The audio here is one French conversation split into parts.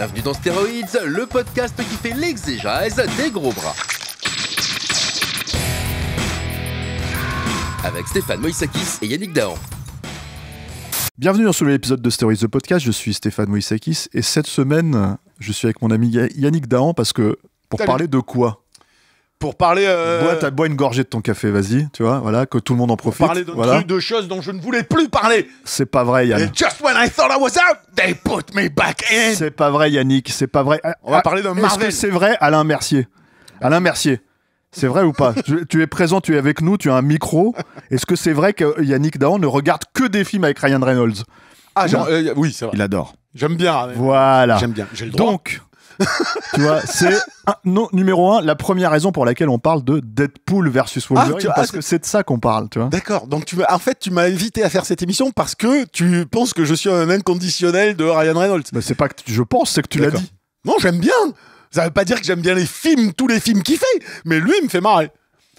Bienvenue dans Stéroïdes, le podcast qui fait l'exégèse des gros bras. Avec Stéphane Moïsakis et Yannick Dahan. Bienvenue dans ce nouvel épisode de Stéroïdes The Podcast, je suis Stéphane Moïsakis et cette semaine, je suis avec mon ami Yannick Dahan parce que pour Salut. parler de quoi ? Pour parler Bois une gorgée de ton café, vas-y, tu vois, voilà, que tout le monde en profite. parler de voilà. trucs, de choses dont je ne voulais plus parler. C'est pas vrai, Yann. And just when I thought I was out, they put me back in. C'est pas vrai, Yannick, c'est pas vrai. On va parler d'un Est-ce Marvel. que c'est vrai, Alain Mercier ? Alain Mercier, c'est vrai ou pas ? Tu es présent, tu es avec nous, tu as un micro. Est-ce que c'est vrai que Yannick Dahan ne regarde que des films avec Ryan Reynolds ? Ah, oui, c'est vrai. Il adore. J'aime bien. Voilà. J'aime bien. J'ai le droit. Donc, tu vois, c'est numéro 1, la première raison pour laquelle on parle de Deadpool versus Wolverine, parce que c'est de ça qu'on parle, tu vois. D'accord. Donc en fait, tu m'as invité à faire cette émission parce que tu penses que je suis un inconditionnel de Ryan Reynolds. Mais c'est pas que je pense, c'est que tu l'as D'accord. dit. Non, j'aime bien. Ça veut pas dire que j'aime bien les films, tous les films qu'il fait, mais lui, il me fait marrer.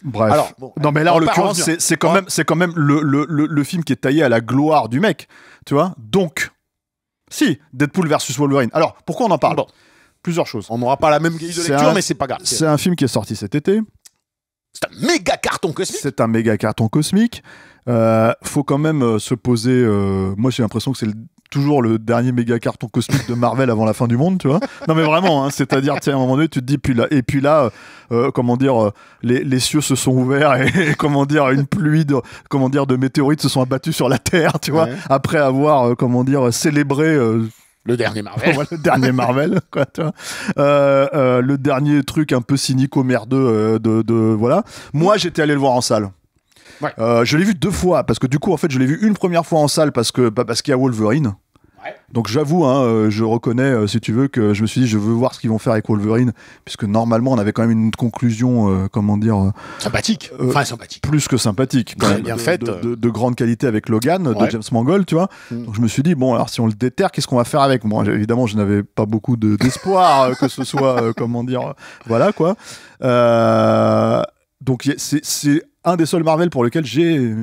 Bref. Alors, bon, non, mais là, on en va pas l'occurrence, revenir. c'est quand même le film qui est taillé à la gloire du mec, tu vois. Donc, si, Deadpool versus Wolverine. Alors, pourquoi on en parle ? Bon. Plusieurs choses. On n'aura pas la même grille de C'est lecture, un- mais c'est pas grave. C'est un film qui est sorti cet été. C'est un méga carton cosmique. C'est un méga carton cosmique. Faut quand même se poser. Moi, j'ai l'impression que c'est toujours le dernier méga carton cosmique de Marvel avant la fin du monde, tu vois. Non, mais vraiment, hein, c'est-à-dire, tu sais, à un moment donné, tu te dis, puis là, comment dire, les cieux se sont ouverts et comment dire, une pluie de météorites se sont abattus sur la Terre, tu vois, Ouais. après avoir, comment dire, célébré. Le dernier Marvel. Voilà, le dernier Marvel, quoi, tu vois. Le dernier truc un peu cynico-merdeux voilà. Moi, j'étais allé le voir en salle. Ouais. Je l'ai vu 2 fois, parce que du coup, en fait, je l'ai vu une première fois en salle parce qu'il y a Wolverine. Ouais. Donc j'avoue, hein, je reconnais, si tu veux, que je me suis dit, je veux voir ce qu'ils vont faire avec Wolverine, puisque normalement, on avait quand même une conclusion, comment dire, Sympathique. Enfin, sympathique. plus que sympathique, quand Très même, bien de, faite. de grande qualité avec Logan, Ouais. de James Mangold, tu vois. Mm. Donc je me suis dit, bon, alors si on le déterre, qu'est-ce qu'on va faire avec ? Bon, évidemment, je n'avais pas beaucoup d'espoir que ce soit, comment dire, voilà, quoi. Donc c'est un des seuls Marvel pour lequel j'ai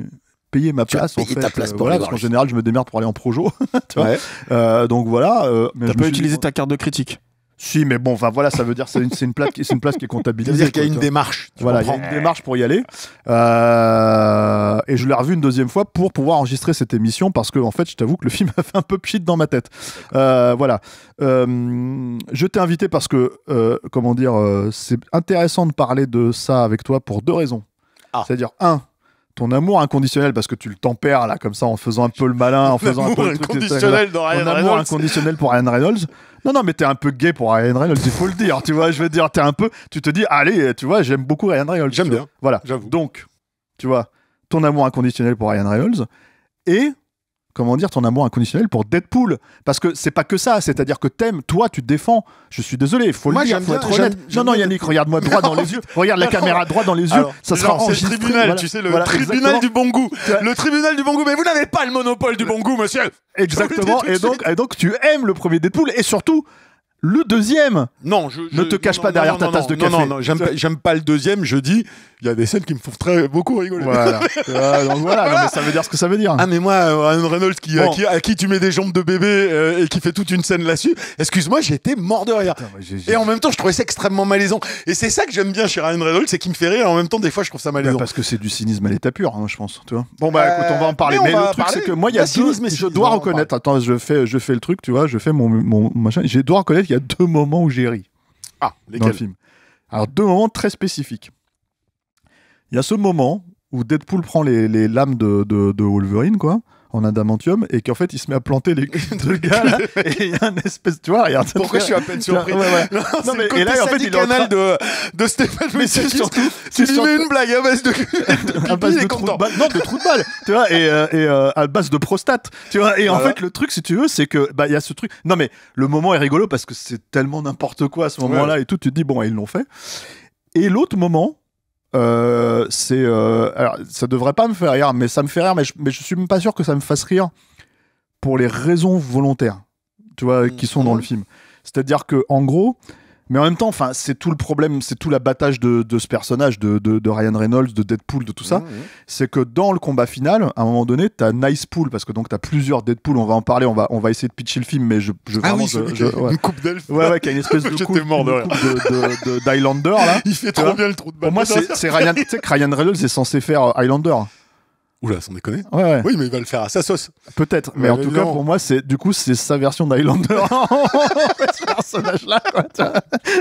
payé ma Tu as place, en payé fait. ta place pour voilà, aller parce voir qu'en le film. général, je me démerde pour aller en projo. tu vois. Ouais. Donc voilà. Mais T'as je me pas suis dit, utilisé bon, ta carte de critique. Si, mais bon, enfin voilà, ça veut dire c'est une place qui est Ça veut comptabilisée. dire qu'il y a quoi, une tu vois. démarche. Tu Voilà, il y a comprends. une démarche pour y aller. Et je l'ai revu une deuxième fois pour pouvoir enregistrer cette émission parce que, en fait, je t'avoue que le film a fait un peu pchit dans ma tête. Voilà. Je t'ai invité parce que, comment dire, c'est intéressant de parler de ça avec toi pour 2 raisons. Ah. C'est-à-dire, ton amour inconditionnel parce que tu le tempères là comme ça en faisant un peu le malin, en faisant un peu le truc, inconditionnel de Ryan ton amour Reynolds. inconditionnel pour Ryan Reynolds. Non, mais t'es un peu gay pour Ryan Reynolds, il faut le dire, tu vois, je veux dire, tu te dis, allez, tu vois, j'aime beaucoup Ryan Reynolds. J'aime tu vois. bien. Voilà. J'avoue. Donc, tu vois, ton amour inconditionnel pour Ryan Reynolds et, comment dire, ton amour inconditionnel pour Deadpool. Parce que c'est pas que ça, c'est-à-dire que toi, tu défends. Je suis désolé, il faut Moi, le dire, j'aime faut bien- être honnête. j'aime Non, bien Yannick, regarde-moi droit dans les yeux. Regarde la caméra droit dans les yeux. Alors, Ça genre, sera c'est le enregistré. tribunal, voilà. tu sais, le Voilà, tribunal exactement. du bon goût. Tu vois- Le tribunal du bon goût. Mais vous n'avez pas le monopole du bon goût, monsieur. Exactement. Je vous le dis tout de Et donc, tu aimes le premier Deadpool et surtout le deuxième. Non, Ne te cache pas derrière ta tasse de café. Non, j'aime pas le deuxième. Je dis, il y a des scènes qui me font beaucoup rigoler. Voilà. Donc voilà. Non, mais ça veut dire ce que ça veut dire. Ah mais moi, Ryan Reynolds Bon. à qui tu mets des jambes de bébé et qui fait toute une scène là-dessus, excuse-moi, j'ai été mort de rire. Putain, moi, Et en même temps, je trouvais ça extrêmement malaisant. Et c'est ça que j'aime bien chez Ryan Reynolds, c'est qu'il me fait rire. Et en même temps, des fois, je trouve ça malaisant. Parce que c'est du cynisme à l'état pur, hein, je pense. Tu vois. Bon bah écoute, on va en parler. mais on Mais va le truc parler. c'est que moi, il y a Bah, cynisme et je cynisme, dois on va en reconnaître. Attends, je fais le truc, tu vois. Je fais mon machin. Je dois reconnaître qu'il y a 2 moments où j'ai ri Ah, dans le lesquels? film. Alors 2 moments très spécifiques. Il y a ce moment où Deadpool prend les lames de Wolverine, quoi, en adamantium, et qu'en fait il se met à planter les culs de gars là, et il y a un espèce, tu vois, regarde. Pourquoi je suis à peine surpris? Ouais. Non, Non, mais- c'est le et là, côté en fait, il est en canal de Stéphane Mais c'est Moïsakis. surtout, Tu lui surtout- mets une blague à base de à base il est de trou content. de balle. Non, de trou de balle, tu vois, et à base de prostate, tu vois. Et en Voilà. fait, le truc, si tu veux, c'est que il y a ce truc. Non, mais le moment est rigolo parce que c'est tellement n'importe quoi à ce moment-là et tout. Tu te dis bon, ils l'ont fait. Et l'autre moment, c'est alors ça devrait pas me faire rire, mais ça me fait rire, mais je suis même pas sûr que ça me fasse rire pour les raisons volontaires, tu vois, qui sont dans le film. C'est-à-dire que en gros, Mais en même temps, enfin, c'est tout le problème, c'est tout l'abattage de ce personnage de Ryan Reynolds, de Deadpool, de tout ça. C'est que dans le combat final, à un moment donné, t'as Nicepool, parce que donc t'as plusieurs Deadpool. On va en parler, on va essayer de pitcher le film, mais une coupe d'elfe. Ouais, qui a une espèce de coupe, d'Highlander là. Il fait trop bien le trou de balle. Pour moi, c'est Ryan. Tu sais que Ryan Reynolds est censé faire Highlander. Oula, sans déconner. Ouais. Oui, mais il va le faire à sa sauce. Peut-être, mais en tout cas, pour moi, c'est sa version d'Highlander. Ce personnage-là, quoi.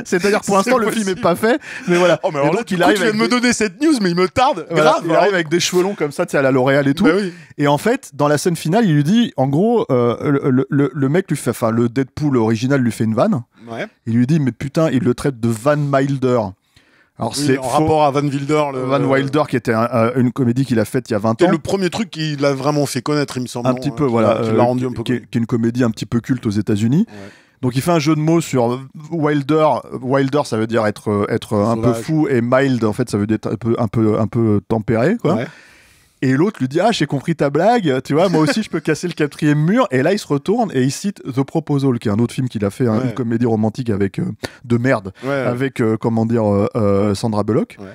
C'est-à-dire, pour l'instant, le film est pas fait, mais voilà. Oh, mais alors là, tu viens de me donner cette news, mais il me tarde. Voilà, grave. il arrive avec des cheveux longs comme ça, tu sais, à la L'Oréal et tout. Bah oui. Et en fait, dans la scène finale, il lui dit, en gros, le mec lui fait, enfin, le Deadpool original lui fait une vanne. Ouais. Il lui dit, mais putain, il le traite de Van Wilder. Alors oui, en rapport à Van Wilder. Van Wilder, qui était une comédie qu'il a faite il y a 20 ans. C'est le premier truc qu'il a vraiment fait connaître, il me semble. Un petit peu, voilà. Qui l'a rendu un peu qui est une comédie un petit peu culte aux États-Unis. Ouais. Donc il fait un jeu de mots sur Wilder. Wilder, ça veut dire être un peu fou, et mild, en fait, ça veut dire être un peu tempéré, quoi. Ouais. Et l'autre lui dit, j'ai compris ta blague, tu vois, moi aussi je peux casser le 4e mur. Et là il se retourne et il cite The Proposal, qui est un autre film qu'il a fait, une comédie romantique avec de merde, avec Sandra Bullock. Ouais.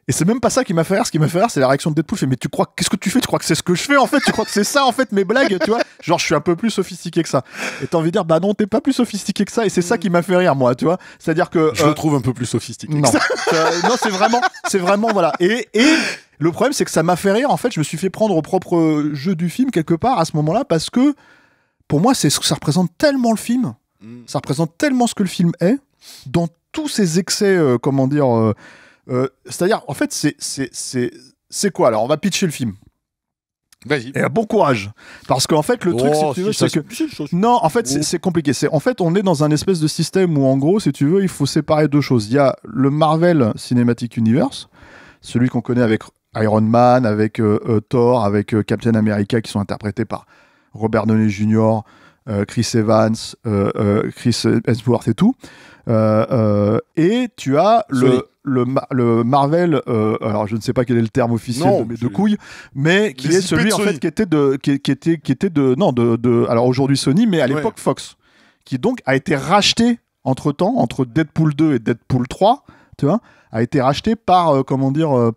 Et c'est même pas ça qui m'a fait rire. Ce qui m'a fait rire, c'est la réaction de Deadpool. Mais qu'est-ce que tu fais? Tu crois que c'est ce que je fais en fait? Tu crois que c'est ça en fait mes blagues? Tu vois? Genre je suis un peu plus sophistiqué que ça. Et t'as envie de dire, bah non, t'es pas plus sophistiqué que ça. Et c'est ça qui m'a fait rire, moi, tu vois? C'est-à-dire que je le trouve un peu plus sophistiqué. Non, non, c'est vraiment voilà. Et le problème, c'est que ça m'a fait rire. En fait, je me suis fait prendre au propre jeu du film quelque part à ce moment-là, parce que pour moi, ça représente tellement le film. Ça représente tellement ce que le film est, dans tous ses excès, c'est-à-dire, en fait, c'est quoi? Alors, on va pitcher le film. Vas-y. Et bon courage. Parce qu'en fait, le truc, si tu veux, c'est que... Non, en fait, c'est compliqué. En fait, on est dans un espèce de système où, en gros, si tu veux, il faut séparer deux choses. Il y a le Marvel Cinematic Universe, celui qu'on connaît avec Iron Man, avec Thor, avec Captain America, qui sont interprétés par Robert Downey Jr., Chris Evans, Chris Hemsworth et tout. Et tu as le Marvel, alors je ne sais pas quel est le terme officiel de mes deux couilles, mais qui est celui en fait qui était de alors aujourd'hui Sony, mais à l'époque Fox, qui donc a été racheté entre Deadpool 2 et Deadpool 3, tu vois, a été racheté par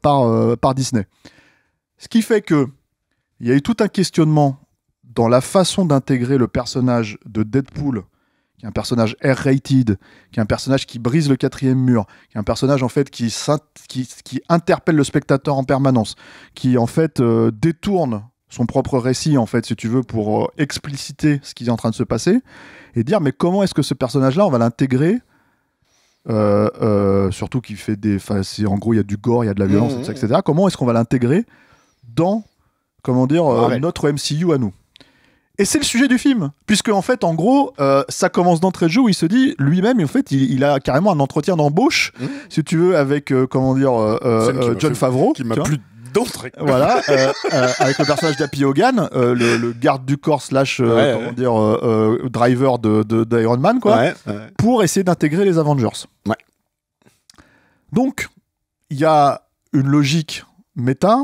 par Disney. Ce qui fait que il y a eu tout un questionnement dans la façon d'intégrer le personnage de Deadpool, qui est un personnage R-rated, qui est un personnage qui brise le 4e mur, qui est un personnage en fait qui interpelle le spectateur en permanence, qui en fait détourne son propre récit en fait, si tu veux, pour expliciter ce qui est en train de se passer, et dire mais comment est-ce que ce personnage-là, on va l'intégrer, surtout qu'il fait en gros il y a du gore, il y a de la violence, etc. Comment est-ce qu'on va l'intégrer dans notre MCU à nous? Et c'est le sujet du film, puisque en fait, en gros, ça commence d'entrée de jeu où il se dit lui-même, en fait, il a carrément un entretien d'embauche, si tu veux, avec Jon Favreau, qui m'a plu d'entrée. Voilà, avec le personnage d'Happy Hogan, le garde du corps driver d'Iron Man, quoi, pour essayer d'intégrer les Avengers. Ouais. Donc, il y a une logique méta,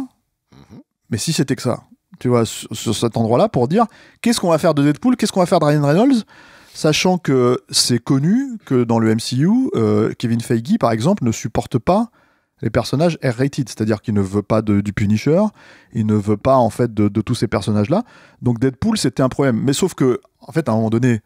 mais si c'était que ça. Tu vois, sur cet endroit-là, pour dire qu'est-ce qu'on va faire de Deadpool, qu'est-ce qu'on va faire de Ryan Reynolds, sachant que c'est connu que dans le MCU, Kevin Feige, par exemple, ne supporte pas les personnages R-rated, c'est-à-dire qu'il ne veut pas du Punisher, il ne veut pas en fait de tous ces personnages-là. Donc Deadpool, c'était un problème. Mais sauf que, en fait, à un moment donné,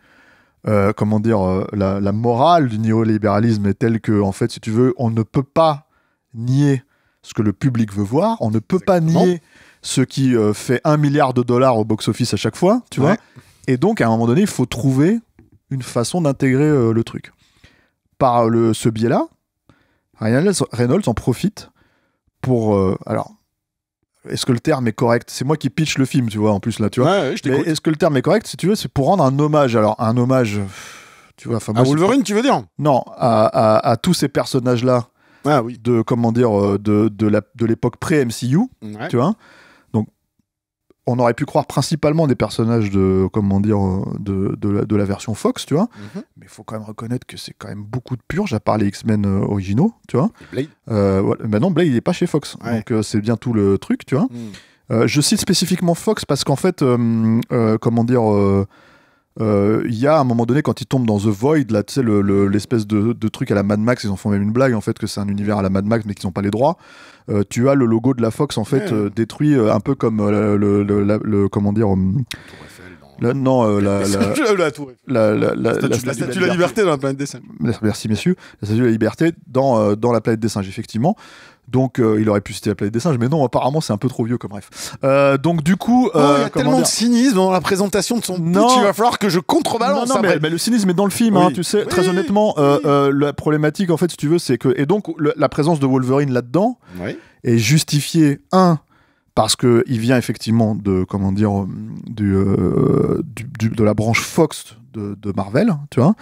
la morale du néolibéralisme est telle que, en fait, si tu veux, on ne peut pas nier ce que le public veut voir, on ne peut pas nier ce qui fait $1 milliard au box-office à chaque fois, tu vois. Et donc, à un moment donné, il faut trouver une façon d'intégrer le truc. Par ce biais-là, Ryan Reynolds en profite pour... alors, est-ce que le terme est correct? C'est moi qui pitch le film, tu vois, en plus, là, tu vois. Ouais, je t'écoute. Mais est-ce que le terme est correct? Si tu veux, c'est pour rendre un hommage. Alors, un hommage... Tu vois, à Wolverine, tu veux dire? Non, à tous ces personnages-là, de l'époque pré-MCU, tu vois. Donc, on aurait pu croire principalement des personnages de la version Fox, tu vois. Mais il faut quand même reconnaître que c'est quand même beaucoup de purge, à part les X-Men originaux, tu vois. Et Blade. Mais non, Blade, il n'est pas chez Fox. Donc, c'est bien tout le truc, tu vois. Je cite spécifiquement Fox parce qu'en fait, il y a à un moment donné quand ils tombent dans The Void, là, tu sais, l'espèce de truc à la Mad Max, ils en font même une blague en fait que c'est un univers à la Mad Max mais qu'ils n'ont pas les droits. Tu as le logo de la Fox en fait détruit un peu comme comment dire. Non, la Statue de la Liberté dans la planète des singes. Merci messieurs, la Statue de la Liberté dans la planète des singes effectivement. Donc il aurait pu citer la planète des singes, mais non, apparemment c'est un peu trop vieux comme bref. Donc du coup, il y a tellement de cynisme dans la présentation de son pitch, il va falloir que je contrebalance. Non, mais le cynisme est dans le film, oui. hein, tu sais. Oui. Très honnêtement, la problématique en fait, si tu veux, c'est que et donc la présence de Wolverine là-dedans est justifiée parce que il vient effectivement de comment dire de la branche Fox de Marvel, tu vois,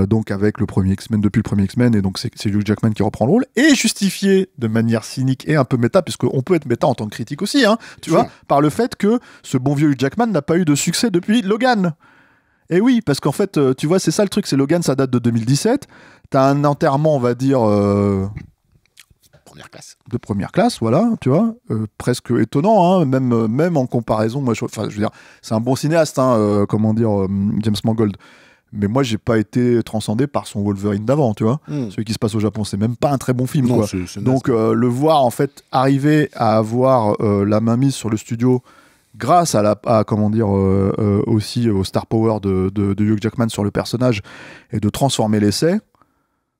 donc avec le premier X-Men, depuis le premier X-Men, et donc c'est Hugh Jackman qui reprend le rôle, et justifié de manière cynique et un peu méta, puisqu'on peut être méta en tant que critique aussi, hein, tu vois, par le fait que ce bon vieux Hugh Jackman n'a pas eu de succès depuis Logan. Et oui, parce qu'en fait, tu vois, c'est ça le truc, c'est Logan, ça date de 2017, t'as un enterrement, on va dire... de première classe, voilà, tu vois, presque étonnant, hein, même en comparaison, moi, je veux dire, c'est un bon cinéaste, hein, comment dire, James Mangold, mais moi, j'ai pas été transcendé par son Wolverine d'avant, tu vois, celui qui se passe au Japon, c'est même pas un très bon film, non, quoi. Donc, le voir, en fait, arriver à avoir la main mise sur le studio grâce à comment dire, aussi au star power de Hugh Jackman sur le personnage, et de transformer l'essai,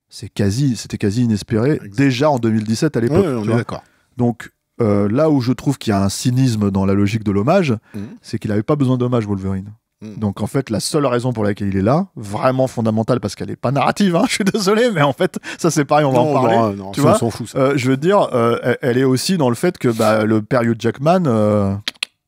c'était quasi inespéré. Exactement. Déjà en 2017 à l'époque. On est d'accord. Donc là où je trouve qu'il y a un cynisme dans la logique de l'hommage, c'est qu'il n'avait pas besoin d'hommage, Wolverine. Donc en fait, la seule raison pour laquelle il est là, vraiment fondamentale, parce qu'elle n'est pas narrative, hein, je suis désolé, mais en fait, ça c'est pareil, on va en parler. Non, tu vois, on s'en fout, ça. je veux dire, elle est aussi dans le fait que le père Hugh Jackman...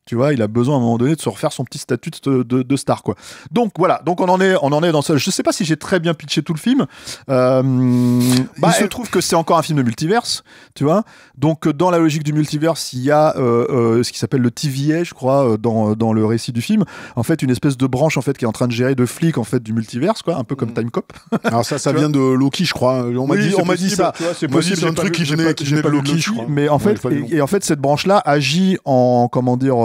tu vois, il a besoin à un moment donné de se refaire son petit statut de star, quoi. Donc voilà, donc on en est dans ça. Je sais pas si j'ai très bien pitché tout le film. Il se trouve que c'est encore un film de multiverse, tu vois. Donc dans la logique du multiverse, il y a ce qui s'appelle le TVA, je crois, dans le récit du film. En fait, une espèce de branche en fait qui est en train de gérer de flics en fait du multiverse, quoi, un peu comme Time Cop. Alors ça vient de Loki, je crois. On m'a dit ça. C'est possible, c'est un truc qui n'est pas Loki, je crois. Mais en fait, et en fait, cette branche-là agit en comment dire.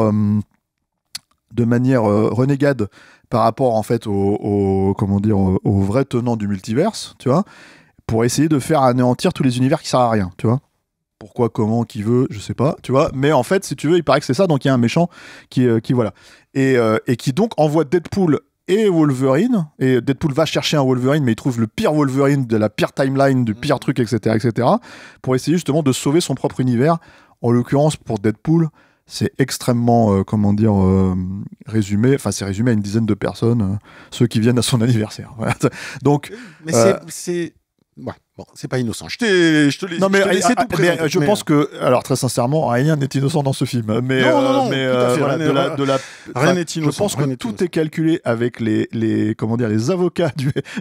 De manière renégade par rapport en fait comment dire au vrai tenant du multiverse, tu vois, pour essayer de faire anéantir tous les univers qui servent à rien, tu vois. Pourquoi, comment, qui veut, je sais pas, tu vois. Mais en fait, si tu veux, il paraît que c'est ça, donc il y a un méchant qui voilà et qui donc envoie Deadpool et Wolverine, et Deadpool va chercher un Wolverine, mais il trouve le pire Wolverine de la pire timeline, du pire truc, etc., pour essayer justement de sauver son propre univers. En l'occurrence, pour Deadpool, c'est extrêmement, comment dire, résumé. Enfin, c'est résumé à une dizaine de personnes, ceux qui viennent à son anniversaire. Voilà. Donc, mais c'est... Ouais, bon, c'est pas innocent. Je te laisse. Non, mais je pense que... que, alors très sincèrement, rien n'est innocent dans ce film. Mais, non, mais voilà, rien n'est innocent. Je pense que tout est calculé avec comment dire, les avocats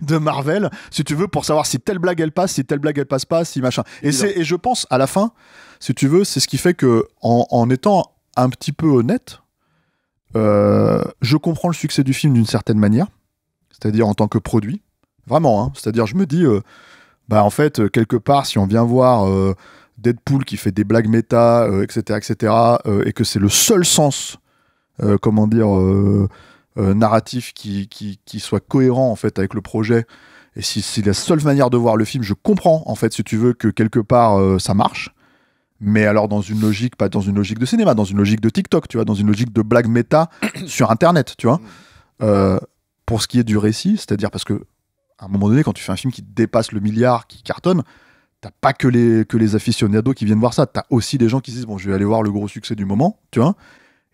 de Marvel, si tu veux, pour savoir si telle blague elle passe, si telle blague elle passe pas, si machin. Et je pense à la fin, si tu veux, c'est ce qui fait que en étant un petit peu honnête, je comprends le succès du film d'une certaine manière, c'est-à-dire en tant que produit, vraiment, hein, c'est-à-dire je me dis, en fait, quelque part, si on vient voir Deadpool qui fait des blagues méta, etc., et que c'est le seul sens, comment dire, narratif qui soit cohérent en fait avec le projet, et si c'est la seule manière de voir le film, je comprends en fait, si tu veux, que quelque part ça marche. Mais alors dans une logique, pas dans une logique de cinéma, dans une logique de TikTok, tu vois, dans une logique de blague méta sur Internet, tu vois. Pour ce qui est du récit, c'est-à-dire parce que à un moment donné, quand tu fais un film qui dépasse le milliard, qui cartonne, t'as pas que les aficionados qui viennent voir ça, t'as aussi des gens qui se disent bon, je vais aller voir le gros succès du moment, tu vois.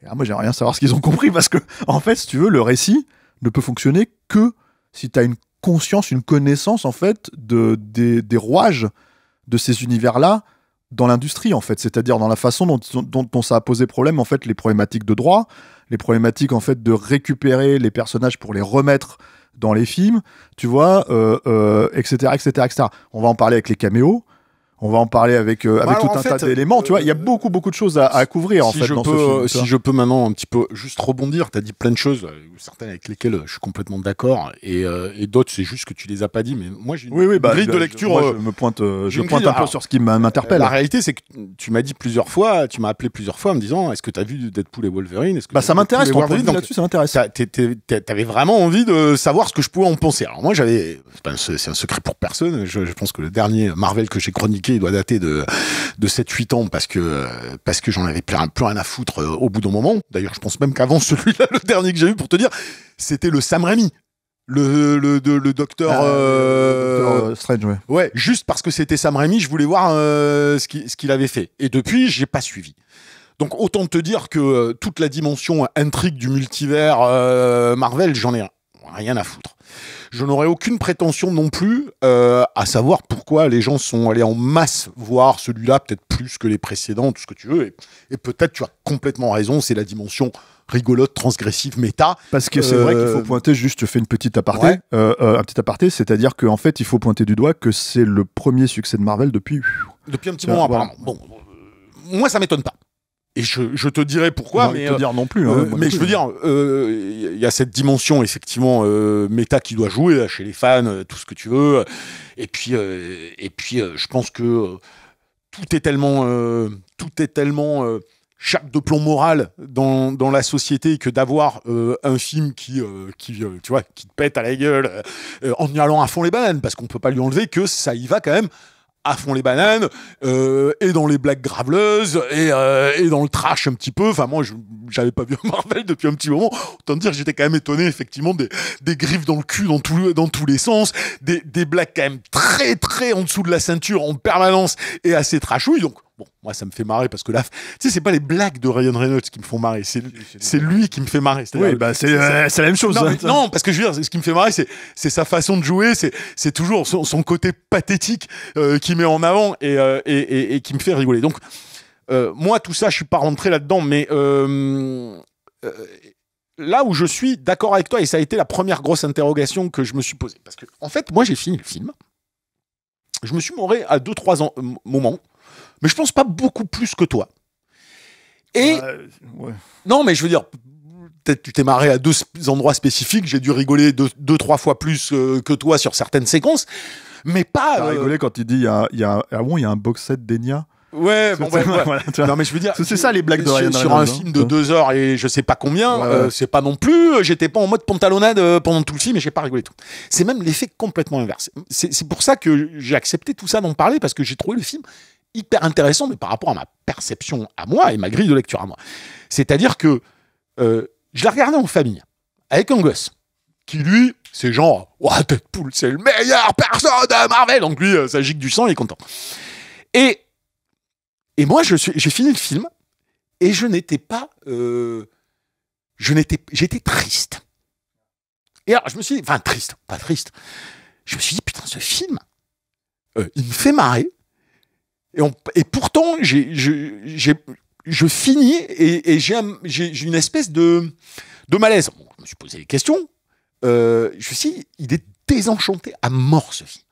Et là, moi, j'aimerais rien savoir ce qu'ils ont compris, parce que en fait, si tu veux, le récit ne peut fonctionner que si t'as une conscience, une connaissance en fait des rouages de ces univers-là dans l'industrie, en fait, c'est-à-dire dans la façon dont ça a posé problème, en fait, les problématiques de droit, les problématiques, en fait, de récupérer les personnages pour les remettre dans les films, tu vois, etc., etc., etc. On va en parler avec les caméos, On va en parler avec tout un tas d'éléments. Tu vois, il y a beaucoup de choses à couvrir en fait dans ce film. Si je peux maintenant un petit peu juste rebondir, t'as dit plein de choses, certaines avec lesquelles je suis complètement d'accord, et d'autres c'est juste que tu les as pas dit. Mais moi j'ai une grille de lecture. Moi, je pointe un peu sur ce qui m'interpelle. La réalité c'est que tu m'as dit plusieurs fois, tu m'as appelé plusieurs fois en me disant est-ce que t'as vu Deadpool et Wolverine? Ça m'intéresse. Ton point de vue là-dessus, ça m'intéresse. T'avais vraiment envie de savoir ce que je pouvais en penser. Alors moi c'est un secret pour personne. Je pense que le dernier Marvel que j'ai chroniqué il doit dater de 7-8 ans parce que j'en avais plus rien à foutre au bout d'un moment. D'ailleurs, je pense même qu'avant celui-là, le dernier que j'ai eu pour te dire, c'était le Sam Raimi. Le docteur Strange, ouais. Ouais, juste parce que c'était Sam Raimi, je voulais voir ce qu'il avait fait. Et depuis, j'ai pas suivi. Donc autant te dire que toute la dimension intrigue du multivers Marvel, j'en ai rien à foutre. Je n'aurais aucune prétention non plus à savoir pourquoi les gens sont allés en masse voir celui-là, peut-être plus que les précédents, tout ce que tu veux. Et peut-être tu as complètement raison, c'est la dimension rigolote, transgressive, méta. Parce que c'est vrai qu'il faut pointer, juste je fais une petite aparté, un petit aparté, c'est-à-dire qu'en fait il faut pointer du doigt que c'est le premier succès de Marvel depuis un petit moment apparemment. Bon, moi ça m'étonne pas. Et je te dirai pourquoi, mais te dire non plus. Mais je veux dire, il y a cette dimension effectivement méta qui doit jouer là, chez les fans, tout ce que tu veux. Et puis, je pense que tout est tellement chape de plomb moral dans la société que d'avoir un film qui tu vois, qui te pète à la gueule en y allant à fond les bananes, parce qu'on peut pas lui enlever que ça y va quand même à fond les bananes, et dans les blagues graveleuses, et dans le trash un petit peu. Enfin, moi, j'avais pas vu Marvel depuis un petit moment. Autant dire que j'étais quand même étonné, effectivement, des griffes dans le cul dans tous les sens, des blagues quand même très, très en dessous de la ceinture en permanence et assez trashouilles. Donc, bon, moi, ça me fait marrer parce que là, tu sais, c'est pas les blagues de Ryan Reynolds qui me font marrer, c'est lui qui me fait marrer. Oui, bah, c'est la même chose. Non, parce que je veux dire, ce qui me fait marrer, c'est sa façon de jouer, c'est toujours son côté pathétique qui met en avant et qui me fait rigoler. Donc, moi, tout ça, je suis pas rentré là-dedans, mais là où je suis d'accord avec toi, et ça a été la première grosse interrogation que je me suis posée, parce que, en fait, moi, j'ai fini le film, je me suis marré à 2-3 moments, mais je pense pas beaucoup plus que toi. Et ouais. Non, mais je veux dire, peut-être tu t'es marré à 2 endroits spécifiques, j'ai dû rigoler 2-3 fois plus que toi sur certaines séquences, mais pas. T'as rigolé quand il dit il y a un box set d'Enya. Ouais, bon, ouais. Voilà, non, mais je veux dire, c'est ça les blagues de Ryan sur un film de 2 heures et je sais pas combien, c'est pas non plus. J'étais pas en mode pantalonnade pendant tout le film et j'ai pas rigolé tout. C'est même l'effet complètement inverse. C'est pour ça que j'ai accepté tout ça d'en parler, parce que j'ai trouvé le film hyper intéressant, mais par rapport à ma perception à moi et ma grille de lecture à moi. C'est-à-dire que je l'ai regardé en famille avec un gosse qui, lui, c'est genre Deadpool, c'est le meilleur perso de Marvel. Donc lui, ça gicle du sang, il est content. Et moi, j'ai fini le film et je n'étais pas, j'étais triste. Et alors, je me suis dit, pas triste. Je me suis dit, putain, ce film, il me fait marrer. Et pourtant, je finis et j'ai une espèce de malaise. Bon, je me suis posé des questions. Je me suis dit, il est désenchanté à mort, ce film.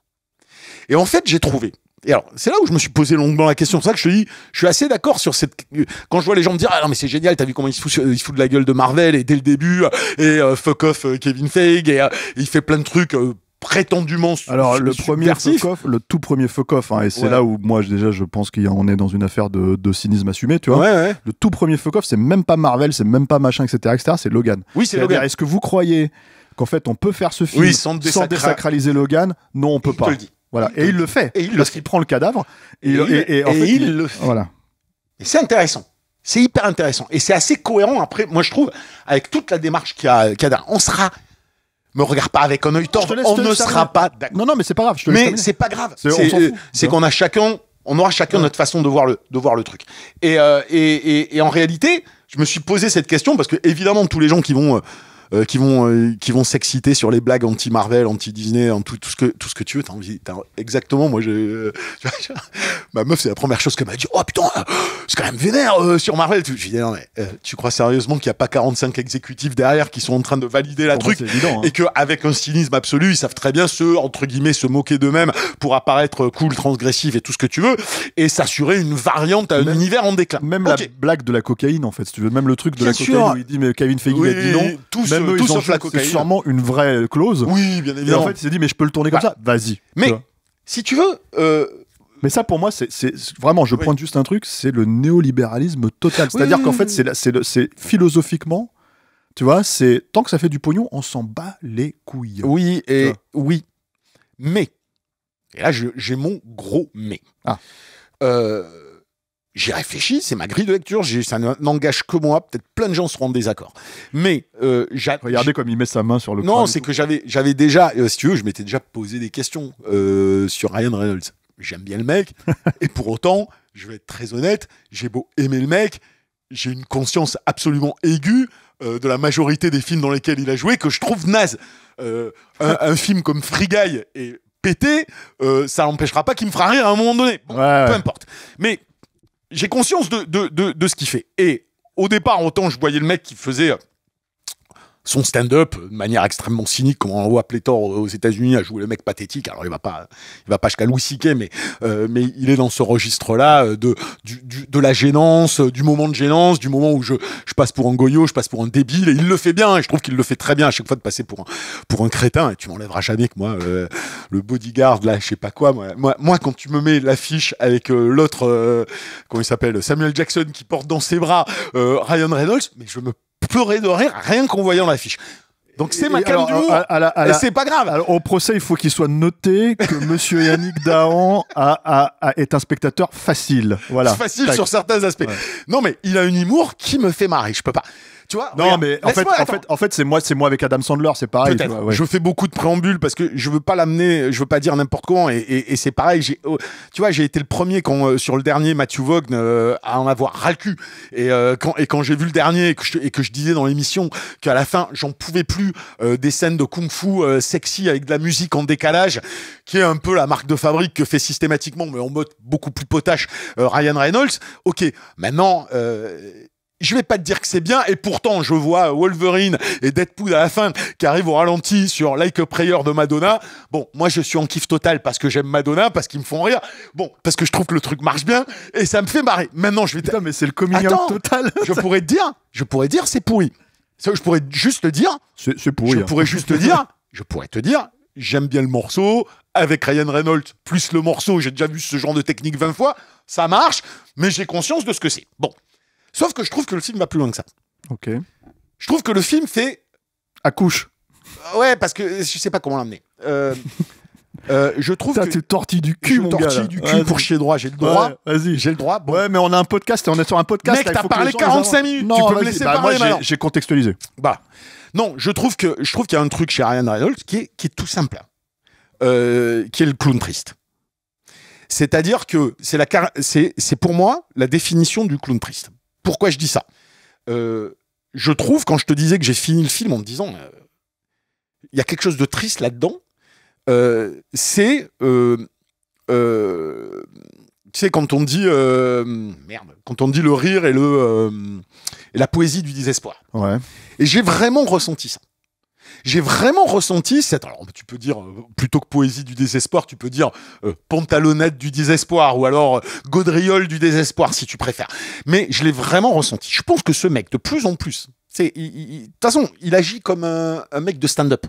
Et en fait, j'ai trouvé. Et alors, c'est là où je me suis posé longuement la question. C'est ça que je te dis, je suis assez d'accord sur cette. Quand je vois les gens me dire, ah non, mais c'est génial, t'as vu comment il se fout de la gueule de Marvel, et dès le début, et fuck off Kevin Feige, et il fait plein de trucs prétendument. Alors, le tout premier fuck off, hein, et c'est là où moi, je pense qu'on est dans une affaire de cynisme assumé, tu vois. Ouais. Le tout premier fuck off, c'est même pas Marvel, c'est même pas machin, etc., c'est Logan. Oui, c'est Logan. Est-ce que vous croyez qu'en fait, on peut faire ce film sans désacraliser Logan? Non, on peut pas. Voilà. Et il le fait. Parce qu'il prend le cadavre. Et en fait, il le fait. Voilà. Et c'est intéressant. C'est hyper intéressant. Et c'est assez cohérent, après, moi, je trouve, avec toute la démarche qu'il y a derrière. On sera. Me regarde pas avec un œil tort. On ne sera pas d'accord. Non, mais c'est pas grave. Mais c'est pas grave. C'est qu'on a chacun. On aura chacun notre façon de voir le truc. Et en réalité, je me suis posé cette question parce que, évidemment, tous les gens qui vont qui vont s'exciter sur les blagues anti-Marvel, anti-Disney, tout ce que tu veux. Exactement, moi, ma meuf, c'est la première chose qu'elle m'a dit. Oh putain, c'est quand même vénère sur Marvel. Je lui dis non, mais tu crois sérieusement qu'il n'y a pas 45 exécutifs derrière qui sont en train de valider la truc, moi, c'est évident, hein. et qu'avec un cynisme absolu, ils savent très bien entre guillemets, se moquer d'eux-mêmes pour apparaître cool, transgressif et tout ce que tu veux, et s'assurer une variante à un univers en déclin. Même la blague de la cocaïne, en fait, si tu veux, même le truc de Bien la cocaïne où il dit mais Kevin Feige a dit non, tous même eux, ils sauf la cocaïne. c'est sûrement une vraie clause. Oui, bien Et évidemment. en fait, il s'est dit mais je peux le tourner comme ça, vas-y. Mais si tu veux, mais ça pour moi c'est vraiment, je pointe juste un truc, c'est le néolibéralisme total. C'est-à-dire qu'en fait c'est philosophiquement, tu vois, c'est tant que ça fait du pognon, on s'en bat les couilles. oui, mais, et là j'ai mon gros mais. J'ai réfléchi, c'est ma grille de lecture, ça n'engage que moi, peut-être plein de gens seront en désaccord. Mais regardez comme il met sa main sur le crâne. Non, c'est que j'avais déjà, si tu veux, je m'étais déjà posé des questions sur Ryan Reynolds. J'aime bien le mec, et pour autant, je vais être très honnête, j'ai beau aimer le mec, j'ai une conscience absolument aiguë de la majorité des films dans lesquels il a joué que je trouve naze. Un film comme Free Guy est pété, ça n'empêchera pas qu'il me fera rire à un moment donné. Bon, peu importe. Mais j'ai conscience de ce qu'il fait. Et au départ, autant je voyais le mec qui faisait son stand-up de manière extrêmement cynique, comme on voit pléthore aux États-Unis à jouer le mec pathétique. Alors il va pas jusqu'à Louis C.K., mais il est dans ce registre-là de la gênance, du moment de gênance, du moment où je passe pour un goyot, je passe pour un débile, et il le fait bien, et je trouve qu'il le fait très bien à chaque fois de passer pour un crétin. Et tu m'enlèveras jamais que moi, le bodyguard, là, je sais pas quoi, moi quand tu me mets l'affiche avec l'autre, comment il s'appelle, Samuel Jackson, qui porte dans ses bras Ryan Reynolds, mais je me pleurais de rire rien qu'en voyant l'affiche. Donc c'est ma cam d'humour, et c'est pas grave. Alors, au procès, il faut qu'il soit noté que Monsieur Yannick Dahan est un spectateur facile. Voilà. Facile sur certains aspects. Ouais. Non, mais il a un humour qui me fait marrer. Je peux pas. Tu vois, non, regarde, mais en fait, c'est moi avec Adam Sandler, c'est pareil. Peut-être. Tu vois, ouais. Je fais beaucoup de préambules parce que je veux pas l'amener, je veux pas dire n'importe comment, et c'est pareil. Tu vois, j'ai été le premier sur le dernier Matthew Vaughn à en avoir ras le cul. Et quand j'ai vu le dernier et que je disais dans l'émission qu'à la fin, j'en pouvais plus des scènes de kung-fu sexy avec de la musique en décalage, qui est un peu la marque de fabrique que fait systématiquement, mais en mode beaucoup plus potache, Ryan Reynolds. Ok, maintenant. Je vais pas te dire que c'est bien, et pourtant je vois Wolverine et Deadpool à la fin qui arrivent au ralenti sur Like a Prayer de Madonna. Bon, moi je suis en kiff total parce que j'aime Madonna, parce qu'ils me font rire. Bon, parce que je trouve que le truc marche bien et ça me fait marrer. Maintenant je vais Putain, mais c'est le coming out total. Je pourrais dire c'est pourri. Je pourrais juste te dire c'est pourri. Je pourrais te dire j'aime bien le morceau avec Ryan Reynolds plus le morceau, j'ai déjà vu ce genre de technique 20 fois, ça marche, mais j'ai conscience de ce que c'est. Bon. Sauf que je trouve que le film va plus loin que ça. Ok. Je trouve que le film fait... accouche. Ouais, parce que je sais pas comment l'amener. Je trouve ça, que... tu tortilles du cul, mon gars. Je tortille du cul pour chier droit. J'ai le droit. Ouais, vas-y. J'ai le droit. Bon. Ouais, mais on a un podcast et on est sur un podcast. Mec, t'as parlé 45 minutes. Non, tu peux me laisser parler maintenant. J'ai contextualisé. Bah. Non, je trouve qu'il y a un truc chez Ryan Reynolds qui est tout simple. Qui est le clown triste. C'est-à-dire que c'est pour moi la définition du clown triste. Pourquoi je dis ça ? Je trouve, quand je te disais que j'ai fini le film en me disant il y a quelque chose de triste là-dedans, c'est tu sais, quand on dit quand on dit le rire et la poésie du désespoir. Ouais. Et j'ai vraiment ressenti ça. J'ai vraiment ressenti alors tu peux dire plutôt que poésie du désespoir, tu peux dire pantalonnette du désespoir, ou alors gaudriole du désespoir si tu préfères. Mais je l'ai vraiment ressenti. Je pense que ce mec, de plus en plus, de toute façon, il agit comme un mec de stand-up.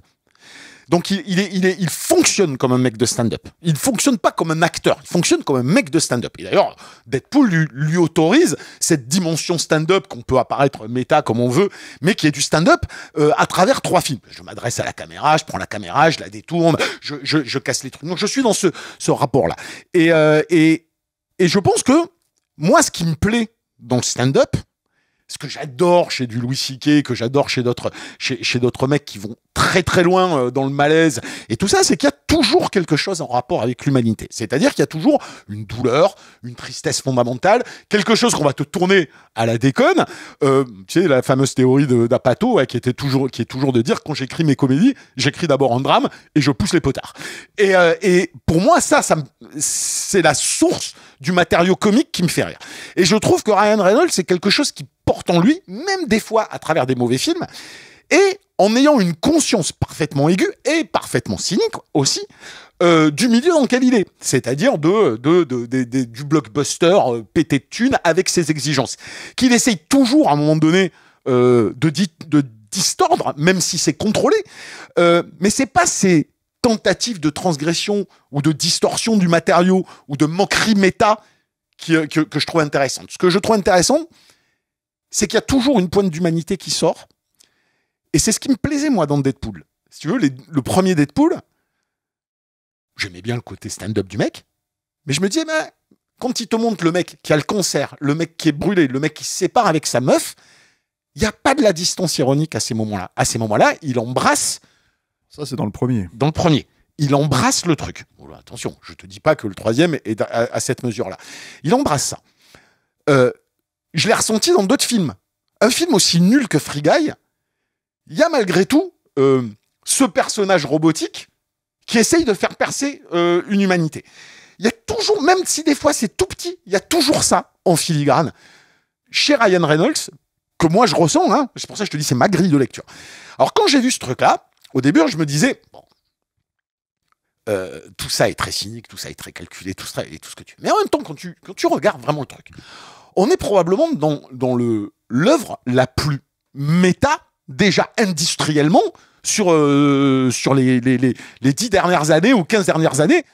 Donc il fonctionne comme un mec de stand-up. Il fonctionne pas comme un acteur. Il fonctionne comme un mec de stand-up. Et d'ailleurs, Deadpool lui autorise cette dimension stand-up qu'on peut apparaître méta comme on veut, mais qui est du stand-up à travers 3 films. Je m'adresse à la caméra, je prends la caméra, je la détourne, je casse les trucs. Donc je suis dans ce rapport-là. Et je pense que moi, ce qui me plaît dans le stand-up, ce que j'adore chez du Louis C.K., que j'adore chez d'autres mecs qui vont très très loin dans le malaise et tout ça, c'est qu'il y a toujours quelque chose en rapport avec l'humanité. C'est-à-dire qu'il y a toujours une douleur, une tristesse fondamentale, quelque chose qu'on va te tourner à la déconne. Tu sais, la fameuse théorie d'Apato, qui est toujours de dire, quand j'écris mes comédies, j'écris d'abord un drame et je pousse les potards. Et pour moi, c'est la source du matériau comique qui me fait rire. Et je trouve que Ryan Reynolds, c'est quelque chose qui porte en lui, même des fois à travers des mauvais films, et en ayant une conscience parfaitement aiguë et parfaitement cynique aussi du milieu dans lequel il est, c'est-à-dire du blockbuster pété de thunes avec ses exigences, qu'il essaye toujours à un moment donné de distordre, même si c'est contrôlé, mais c'est pas ces tentatives de transgression ou de distorsion du matériau ou de moquerie méta que je trouve intéressante. Ce que je trouve intéressant, c'est qu'il y a toujours une pointe d'humanité qui sort. Et c'est ce qui me plaisait, moi, dans Deadpool. Si tu veux, le premier Deadpool, j'aimais bien le côté stand-up du mec, mais je me disais, quand il te montre le mec qui a le cancer, le mec qui est brûlé, le mec qui se sépare avec sa meuf, il n'y a pas de la distance ironique à ces moments-là. À ces moments-là, il embrasse... Ça, c'est dans le premier. Dans le premier. Il embrasse le truc. Bon, attention, je ne te dis pas que le troisième est à cette mesure-là. Il embrasse ça. Je l'ai ressenti dans d'autres films. Un film aussi nul que Free Guy, il y a malgré tout ce personnage robotique qui essaye de faire percer une humanité. Il y a toujours, même si des fois c'est tout petit, il y a toujours ça en filigrane chez Ryan Reynolds, que moi je ressens, hein. C'est pour ça que je te dis, c'est ma grille de lecture. Alors quand j'ai vu ce truc-là, au début je me disais, bon, tout ça est très cynique, tout ça est très calculé, tout ça et tout ce que tu veux. Mais en même temps, quand tu regardes vraiment le truc, on est probablement dans l'œuvre la plus méta, déjà industriellement, sur les 10 dernières années ou 15 dernières années,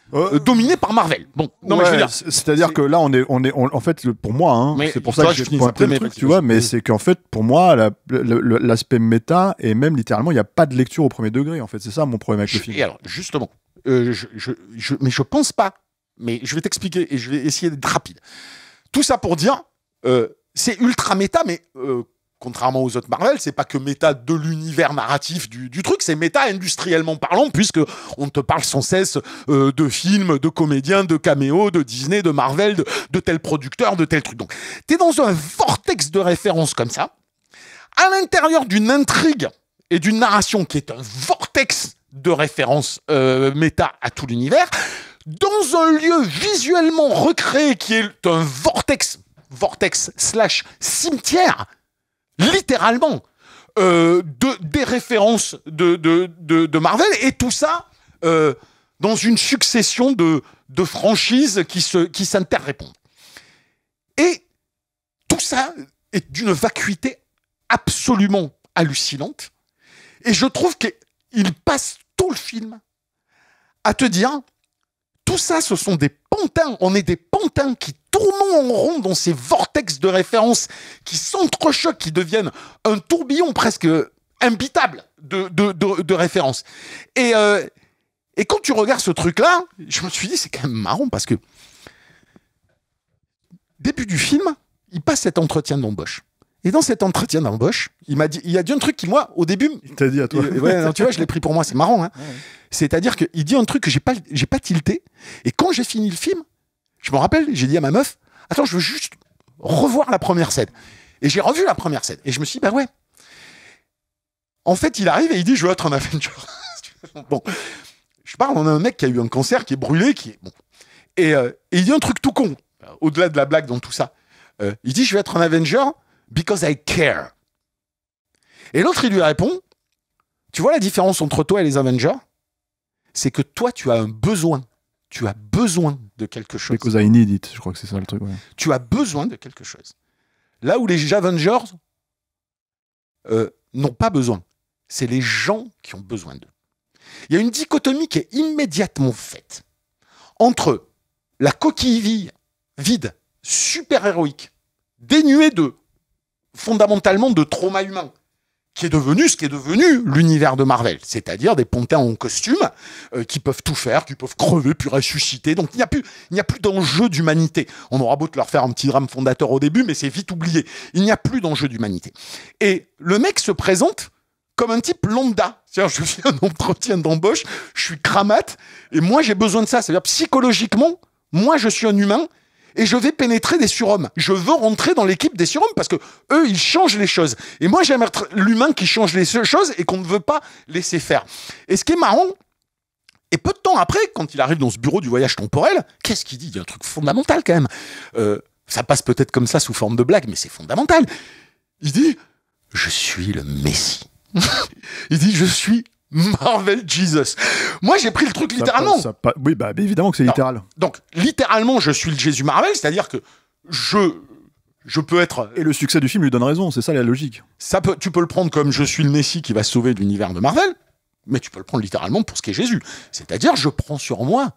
dominée par Marvel. Bon, non, mais je veux dire, c'est-à-dire que là, on est en fait, pour moi, hein, c'est pour ça que j'ai pointé le truc, tu vois, mais c'est qu'en fait, pour moi, l'aspect méta, et même littéralement, il n'y a pas de lecture au premier degré, en fait. C'est ça mon problème avec le film. Et alors, justement, mais je pense pas, mais je vais t'expliquer et je vais essayer d'être rapide. Tout ça pour dire, c'est ultra méta, mais contrairement aux autres Marvel, c'est pas que méta de l'univers narratif du truc, c'est méta industriellement parlant, puisque on te parle sans cesse de films, de comédiens, de caméos, de Disney, de Marvel, de tel producteur, de tel truc. Donc, t'es dans un vortex de références comme ça, à l'intérieur d'une intrigue et d'une narration qui est un vortex de références méta à tout l'univers, dans un lieu visuellement recréé qui est un vortex / cimetière, littéralement, des références de Marvel, et tout ça dans une succession de franchises qui s'interrépondent. Et tout ça est d'une vacuité absolument hallucinante, et je trouve qu'il passe tout le film à te dire, tout ça, ce sont des pantins, on est des pantins qui tournons en rond dans ces vortex de références qui s'entrechoquent, qui deviennent un tourbillon presque imbitable de références. Et quand tu regardes ce truc-là, je me suis dit, c'est quand même marrant, parce que début du film, il passe cet entretien d'embauche. Et dans cet entretien d'embauche, il a dit un truc qui, moi, au début... Il t'a dit à toi. Non, tu vois, je l'ai pris pour moi, c'est marrant. Hein. Ouais. C'est-à-dire qu'il dit un truc que j'ai pas tilté. Et quand j'ai fini le film, je me rappelle, j'ai dit à ma meuf, attends, je veux juste revoir la première scène. Et j'ai revu la première scène. Et je me suis dit, bah ouais. En fait, il arrive et il dit, je veux être un Avenger. Bon, je parle, on a un mec qui a eu un cancer, qui est brûlé, qui est... Bon. Et il dit un truc tout con, au-delà de la blague dans tout ça. Il dit, je veux être un Avenger because I care. Et l'autre, il lui répond, tu vois la différence entre toi et les Avengers? C'est que toi, tu as un besoin. Tu as besoin de quelque chose. Because I need it, je crois que c'est ça le truc. Ouais. Tu as besoin de quelque chose. Là où les Avengers n'ont pas besoin. C'est les gens qui ont besoin d'eux. Il y a une dichotomie qui est immédiatement faite entre la coquille vide, super-héroïque, dénuée fondamentalement de trauma humain, qui est devenu ce qui est devenu l'univers de Marvel, c'est-à-dire des pantins en costume qui peuvent tout faire, qui peuvent crever puis ressusciter. Donc il n'y a plus d'enjeu d'humanité. On aura beau te leur faire un petit drame fondateur au début, mais c'est vite oublié. Il n'y a plus d'enjeu d'humanité. Et le mec se présente comme un type lambda. C'est-à-dire, je fais un entretien d'embauche, je suis cramate, et moi, j'ai besoin de ça. C'est-à-dire, psychologiquement, moi, je suis un humain, et je vais pénétrer des surhommes. Je veux rentrer dans l'équipe des surhommes, parce que eux, ils changent les choses. Et moi, j'aime être l'humain qui change les choses, et qu'on ne veut pas laisser faire. Et ce qui est marrant, et peu de temps après, quand il arrive dans ce bureau du voyage temporel, qu'est-ce qu'il dit ? Il y a un truc fondamental, quand même. Ça passe peut-être comme ça, sous forme de blague, mais c'est fondamental. Il dit, je suis le Messie. Il dit, je suis Marvel Jesus. Moi, j'ai pris le truc littéralement. Oui, bah évidemment que c'est littéral. Donc, littéralement, je suis le Jésus Marvel, c'est-à-dire que je peux être... Et le succès du film lui donne raison, c'est ça la logique. Tu peux le prendre comme je suis le Messie qui va sauver l'univers de Marvel, mais tu peux le prendre littéralement pour ce qu'est Jésus. C'est-à-dire, je prends sur moi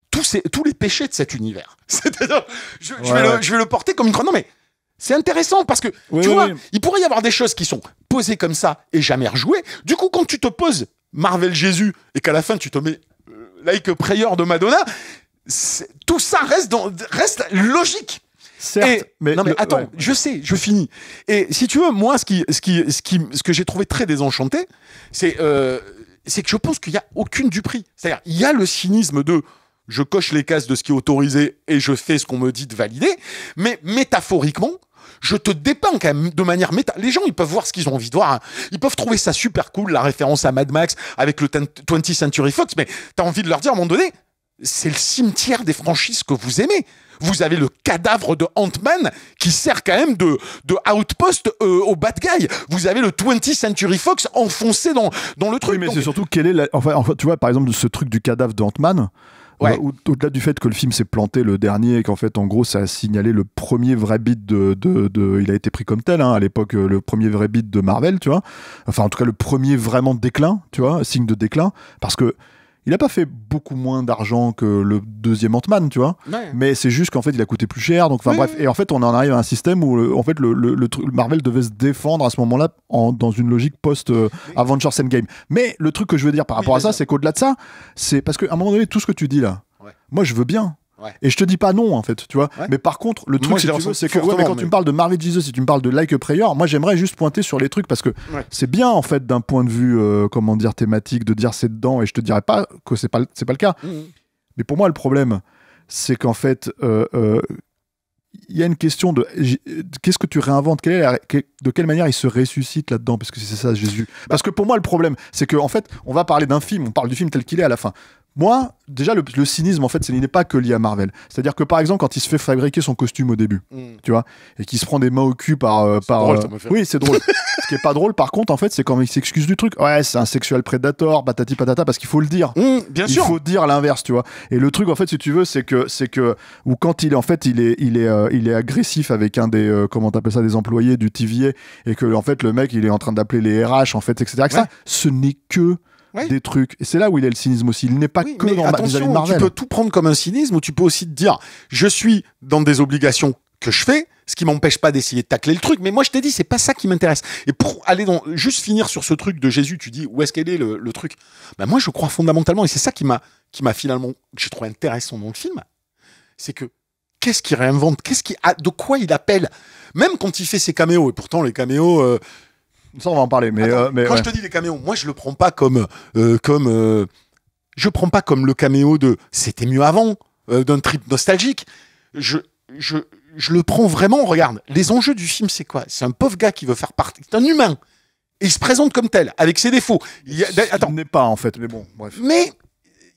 tous les péchés de cet univers. C'est-à-dire, je vais le porter comme une croix. Non, mais c'est intéressant parce que, tu vois, il pourrait y avoir des choses qui sont posées comme ça et jamais rejouées. Du coup, quand tu te poses Marvel Jésus et qu'à la fin, tu te mets Like a Prayer de Madonna, tout ça reste logique. Certes, mais attends, je sais, je finis. Et si tu veux, moi, ce que j'ai trouvé très désenchanté, c'est que je pense qu'il n'y a aucune duperie. C'est-à-dire, il y a le cynisme de je coche les cases de ce qui est autorisé et je fais ce qu'on me dit de valider, mais métaphoriquement, je te dépeins quand même de manière Les gens, ils peuvent voir ce qu'ils ont envie de voir. Hein. Ils peuvent trouver ça super cool, la référence à Mad Max avec le 20th Century Fox, mais t'as envie de leur dire à un moment donné, c'est le cimetière des franchises que vous aimez. Vous avez le cadavre de Ant-Man qui sert quand même de outpost au bad guy. Vous avez le 20th Century Fox enfoncé dans le truc. Oui, mais c'est surtout quelle est enfin, tu vois, par exemple, ce truc du cadavre de Ant-Man. Ouais. Au-delà du fait que le film s'est planté le dernier et qu'en fait en gros ça a signalé le premier vrai beat il a été pris comme tel hein, à l'époque le premier vrai beat de Marvel, tu vois, enfin en tout cas le premier vraiment déclin, tu vois, signe de déclin, parce que il a pas fait beaucoup moins d'argent que le deuxième Ant-Man, tu vois. Ouais. Mais c'est juste qu'en fait, il a coûté plus cher. Donc, enfin bref. Et en fait, on en arrive à un système où, en fait, le Marvel devait se défendre à ce moment-là dans une logique post-Avengers Endgame. Mais le truc que je veux dire par rapport à ça, c'est qu'au-delà de ça, c'est parce qu'à un moment donné, tout ce que tu dis là, moi, je veux bien. Ouais. Et je te dis pas non en fait, tu vois. Ouais. Mais par contre, le truc, c'est que quand tu me parles de Marvel Jesus, si tu me parles de Like a Prayer, moi j'aimerais juste pointer sur les trucs parce que c'est bien en fait d'un point de vue comment dire thématique de dire c'est dedans et je te dirais pas que c'est pas le cas. Mais pour moi le problème c'est qu'en fait il y a une question de qu'est-ce que tu réinventes, de quelle manière il se ressuscite là-dedans, parce que c'est ça Jésus. Parce que pour moi le problème c'est que en fait on va parler d'un film, on parle du film tel qu'il est à la fin. Moi, déjà, le cynisme, en fait, il n'est pas que lié à Marvel. C'est-à-dire que, par exemple, quand il se fait fabriquer son costume au début, tu vois, et qu'il se prend des mains au cul par... drôle, oui, c'est drôle. Ce qui est pas drôle, par contre, en fait, c'est quand il s'excuse du truc. Ouais, c'est un sexual predator, patati patata, parce qu'il faut le dire. Bien sûr. Il faut dire l'inverse, tu vois. Et le truc, en fait, si tu veux, c'est que ou quand il est agressif avec un des, comment t'appelles ça, des employés du TVA, et que, en fait, le mec, il est en train d'appeler les RH, en fait, etc. Ouais. Ce n'est que... des trucs. Et c'est là où il y a le cynisme aussi. Il n'est pas que dans vis-à-vis de Marvel. Tu peux tout prendre comme un cynisme ou tu peux aussi te dire je suis dans des obligations que je fais, ce qui m'empêche pas d'essayer de tacler le truc. Mais moi, je t'ai dit, c'est pas ça qui m'intéresse. Et pour aller juste finir sur ce truc de Jésus, tu dis où est-ce qu'elle est le truc. Ben moi, je crois fondamentalement, et c'est ça qui m'a finalement, que j'ai trouvé intéressant dans le film, c'est que qu'est-ce qu'il réinvente, de quoi il appelle, même quand il fait ses caméos. Et pourtant, les caméos. Ça, on va en parler. Mais, quand je te dis les caméos, moi, je le prends pas comme je prends pas comme le caméo de c'était mieux avant, d'un trip nostalgique. Je le prends vraiment. Regarde, les enjeux du film, c'est quoi ? C'est un pauvre gars qui veut faire partie. C'est un humain. Et il se présente comme tel, avec ses défauts. Il n'est pas, en fait. Mais bon, bref. Mais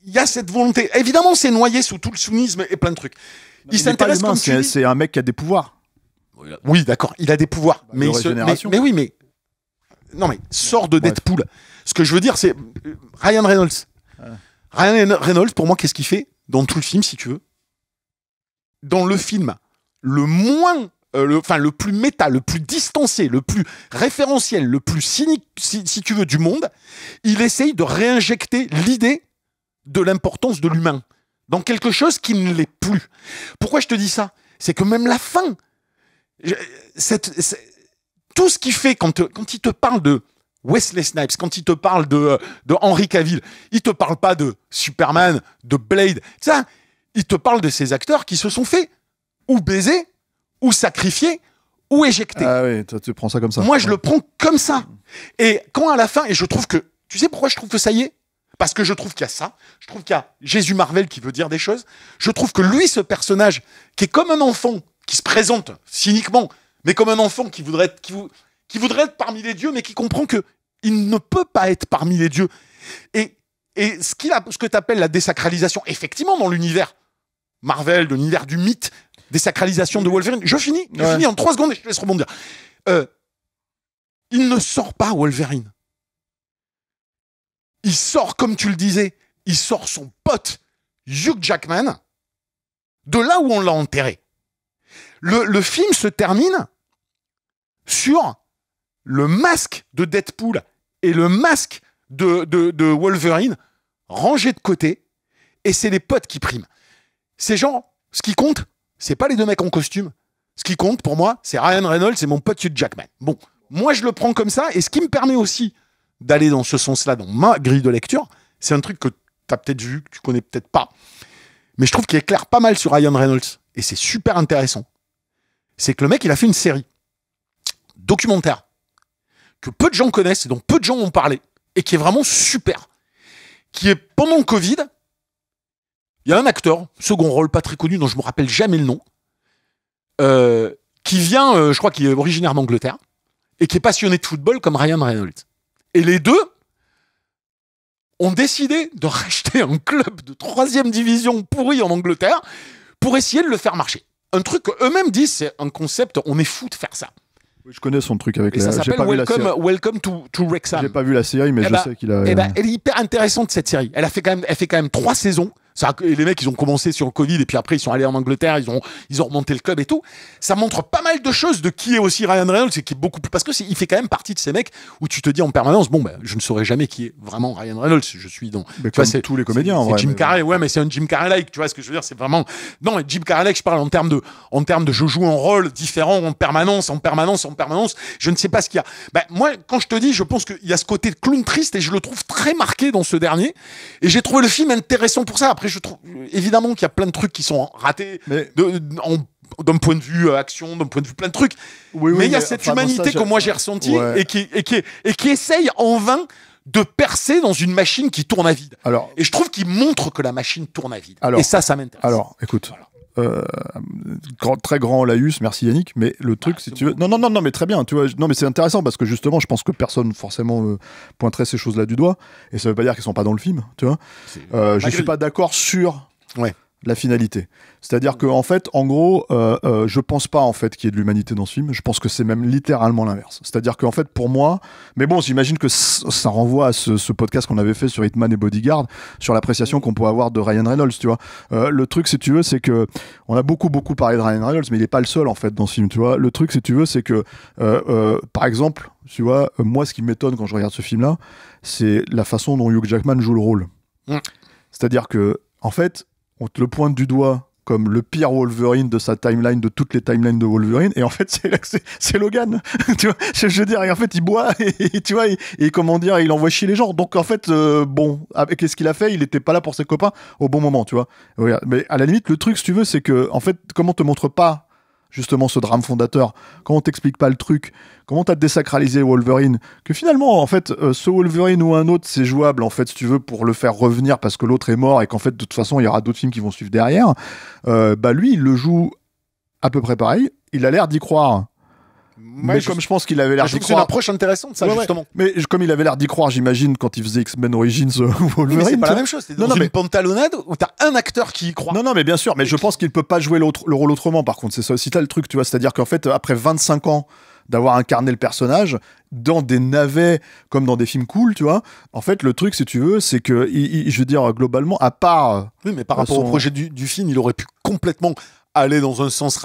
il y a cette volonté. Évidemment, c'est noyé sous tout le sounisme et plein de trucs. Il s'intéresse comme tu dis. C'est un mec qui a des pouvoirs. Oui, d'accord. Il a des pouvoirs. Mais oui, mais. Non mais sort de Deadpool. Ce que je veux dire, c'est Ryan Reynolds. Ryan Reynolds, pour moi, qu'est-ce qu'il fait dans tout le film, si tu veux ? Dans le film, le plus méta, le plus distancé, le plus référentiel, le plus cynique, si tu veux, du monde, il essaye de réinjecter l'idée de l'importance de l'humain dans quelque chose qui ne l'est plus. Pourquoi je te dis ça ? C'est que même la fin, tout ce qu'il fait quand il te parle de Wesley Snipes, quand il te parle de Henry Cavill, il te parle pas de Superman, de Blade, ça, il te parle de ces acteurs qui se sont fait ou baiser, ou sacrifier, ou éjecté. Ah oui, toi, tu prends ça comme ça. Moi, je le prends comme ça. Et quand à la fin, et je trouve que, tu sais pourquoi je trouve que ça y est? Parce que je trouve qu'il y a ça. Je trouve qu'il y a Jésus Marvel qui veut dire des choses. Je trouve que lui, ce personnage, qui est comme un enfant, qui se présente cyniquement, mais comme un enfant qui voudrait être parmi les dieux, mais qui comprend que il ne peut pas être parmi les dieux. Et ce que tu appelles la désacralisation, effectivement, dans l'univers Marvel, de l'univers du mythe, désacralisation de Wolverine. Je finis en 3 secondes et je te laisse rebondir. Il ne sort pas, Wolverine. Il sort, comme tu le disais, il sort son pote, Hugh Jackman, de là où on l'a enterré. Le film se termine sur le masque de Deadpool et le masque de Wolverine rangés de côté, et c'est les potes qui priment. C'est genre, ce qui compte, c'est pas les 2 mecs en costume. Ce qui compte pour moi, c'est Ryan Reynolds et mon pote Hugh Jackman. Bon, moi je le prends comme ça, et ce qui me permet aussi d'aller dans ce sens-là, dans ma grille de lecture, c'est un truc que tu as peut-être vu, que tu connais peut-être pas, mais je trouve qu'il éclaire pas mal sur Ryan Reynolds, et c'est super intéressant. C'est que le mec, il a fait une série documentaire que peu de gens connaissent, et dont peu de gens ont parlé, et qui est vraiment super. Qui est pendant le Covid, il y a un acteur, second rôle pas très connu, dont je me rappelle jamais le nom, qui vient, je crois qu'il est originaire d'Angleterre, et qui est passionné de football comme Ryan Reynolds. Et les deux ont décidé de racheter un club de 3e division pourri en Angleterre pour essayer de le faire marcher. Un truc qu'eux-mêmes disent, c'est un concept, on est fou de faire ça. Oui, je connais son truc avec et la... ça s'appelle Welcome to Wrexham. J'ai pas vu la série, mais je sais qu'il a... elle est hyper intéressante, cette série. Elle fait quand même 3 saisons. Et les mecs, ils ont commencé sur le Covid, et puis après, ils sont allés en Angleterre, ils ont remonté le club et tout. Ça montre pas mal de choses de qui est aussi Ryan Reynolds, et qui est beaucoup plus... Parce que il fait quand même partie de ces mecs où tu te dis en permanence, bon, je ne saurais jamais qui est vraiment Ryan Reynolds. Je suis dans... Mais comme tous les comédiens, en vrai. C'est Jim Carrey, ouais, mais c'est un Jim Carrey-like, tu vois ce que je veux dire, c'est vraiment... Non, Jim Carrey-like, je parle en termes de je joue un rôle différent en permanence. Je ne sais pas ce qu'il y a. Moi, quand je te dis, je pense qu'il y a ce côté de clown triste, et je le trouve très marqué dans ce dernier. Et j'ai trouvé le film intéressant pour ça. Après, je trouve évidemment qu'il y a plein de trucs qui sont ratés, d'un point de vue action, d'un point de vue plein de trucs. Mais il y a cette humanité que moi j'ai ressentie, et qui essaye en vain de percer dans une machine qui tourne à vide. Et je trouve qu'il montre que la machine tourne à vide. Et ça m'intéresse. Alors, écoute. Très grand laïus, merci Yannick, mais le truc, si tu veux... Non, mais très bien, tu vois, non, mais c'est intéressant, parce que justement, je pense que personne, forcément, pointerait ces choses-là du doigt, et ça veut pas dire qu'ils sont pas dans le film, tu vois. Je suis pas d'accord sur la finalité. C'est-à-dire que, en fait, en gros, je pense pas, en fait, qu'il y ait de l'humanité dans ce film, je pense que c'est même littéralement l'inverse. C'est-à-dire qu'en fait, pour moi, mais bon, j'imagine que ça renvoie à ce podcast qu'on avait fait sur Hitman et Bodyguard, sur l'appréciation qu'on peut avoir de Ryan Reynolds, tu vois. Le truc, si tu veux, c'est que on a beaucoup parlé de Ryan Reynolds, mais il est pas le seul, en fait, dans ce film, tu vois. Le truc, si tu veux, c'est que, par exemple, tu vois, moi, ce qui m'étonne quand je regarde ce film-là, c'est la façon dont Hugh Jackman joue le rôle. C'est-à-dire que, en fait, on te le pointe du doigt comme le pire Wolverine de sa timeline, de toutes les timelines de Wolverine, et en fait c'est Logan. Tu vois, je veux dire, et en fait il boit, et tu vois, et comment dire, il envoie chier les gens. Donc en fait, avec ce qu'il a fait, il était pas là pour ses copains au bon moment, tu vois. Mais à la limite, le truc, si tu veux, c'est que en fait, comment on te montre pas justement ce drame fondateur, comment on t'explique pas le truc, comment t'as désacralisé Wolverine, que finalement, en fait, ce Wolverine ou un autre, c'est jouable, en fait, si tu veux, pour le faire revenir parce que l'autre est mort, et qu'en fait, de toute façon, il y aura d'autres films qui vont suivre derrière. Lui, il le joue à peu près pareil, il a l'air d'y croire. Mais comme je pense qu'il avait l'air d'y croire... C'est une approche intéressante, ça, justement. Mais comme il avait l'air d'y croire, j'imagine, quand il faisait X-Men Origins Wolverine... mais c'est pas la même chose. C'est dans une pantalonnade où t'as un acteur qui y croit. Non, mais bien sûr. Mais je pense qu'il peut pas jouer le rôle autrement, par contre. C'est ça aussi, t'as le truc, tu vois. C'est-à-dire qu'en fait, après 25 ans d'avoir incarné le personnage dans des navets comme dans des films cool, tu vois. En fait, le truc, si tu veux, c'est que, je veux dire, globalement, à part... Oui, mais par rapport au projet du film, il aurait pu complètement... aller dans un sens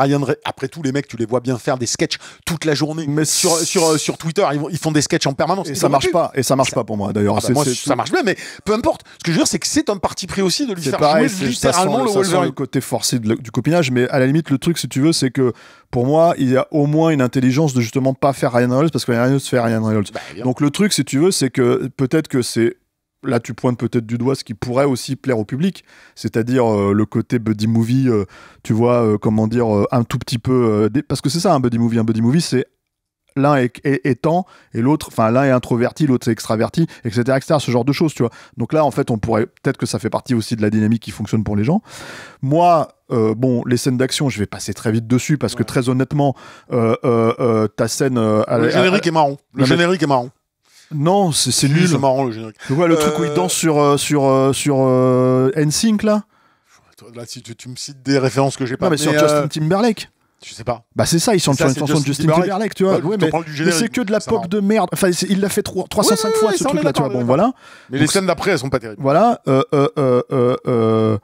après tout, les mecs, tu les vois bien faire des sketchs toute la journée. Mais sur Twitter, ils font des sketchs en permanence. Et ça marche pas. Et ça marche pas pour moi, d'ailleurs. Moi, ça marche bien, mais peu importe. Ce que je veux dire, c'est que c'est un parti pris aussi de lui faire jouer littéralement le Wolverine. Ça sent le côté forcé du copinage, mais à la limite, le truc, si tu veux, c'est que pour moi, il y a au moins une intelligence de justement pas faire Ryan Reynolds, parce que Ryan Reynolds fait Ryan Reynolds. Donc le truc, si tu veux, c'est que peut-être que c'est là tu pointes peut-être du doigt ce qui pourrait aussi plaire au public, c'est-à-dire le côté buddy movie, tu vois, comment dire, un tout petit peu... parce que c'est ça un buddy movie c'est l'un est tend et l'autre, enfin l'un est introverti, l'autre c'est extraverti, etc., ce genre de choses, tu vois. Donc là, en fait, on pourrait peut-être que ça fait partie aussi de la dynamique qui fonctionne pour les gens. Moi, bon, les scènes d'action, je vais passer très vite dessus parce que très honnêtement, ta scène, le générique est marrant. Le générique est marrant. Non, c'est nul. C'est marrant le générique. Tu vois le truc où il danse sur NSYNC là. Là, si tu me cites des références que j'ai pas. Non, mais sur Justin Timberlake. Je sais pas. Bah c'est ça, ils sont sur une chanson de Justin Timberlake, tu vois. Ouais, mais c'est que de la pop de merde. Enfin, il l'a fait 305 fois ce truc-là, tu vois. Bon, voilà. Mais les scènes d'après, elles sont pas terribles. Voilà. Je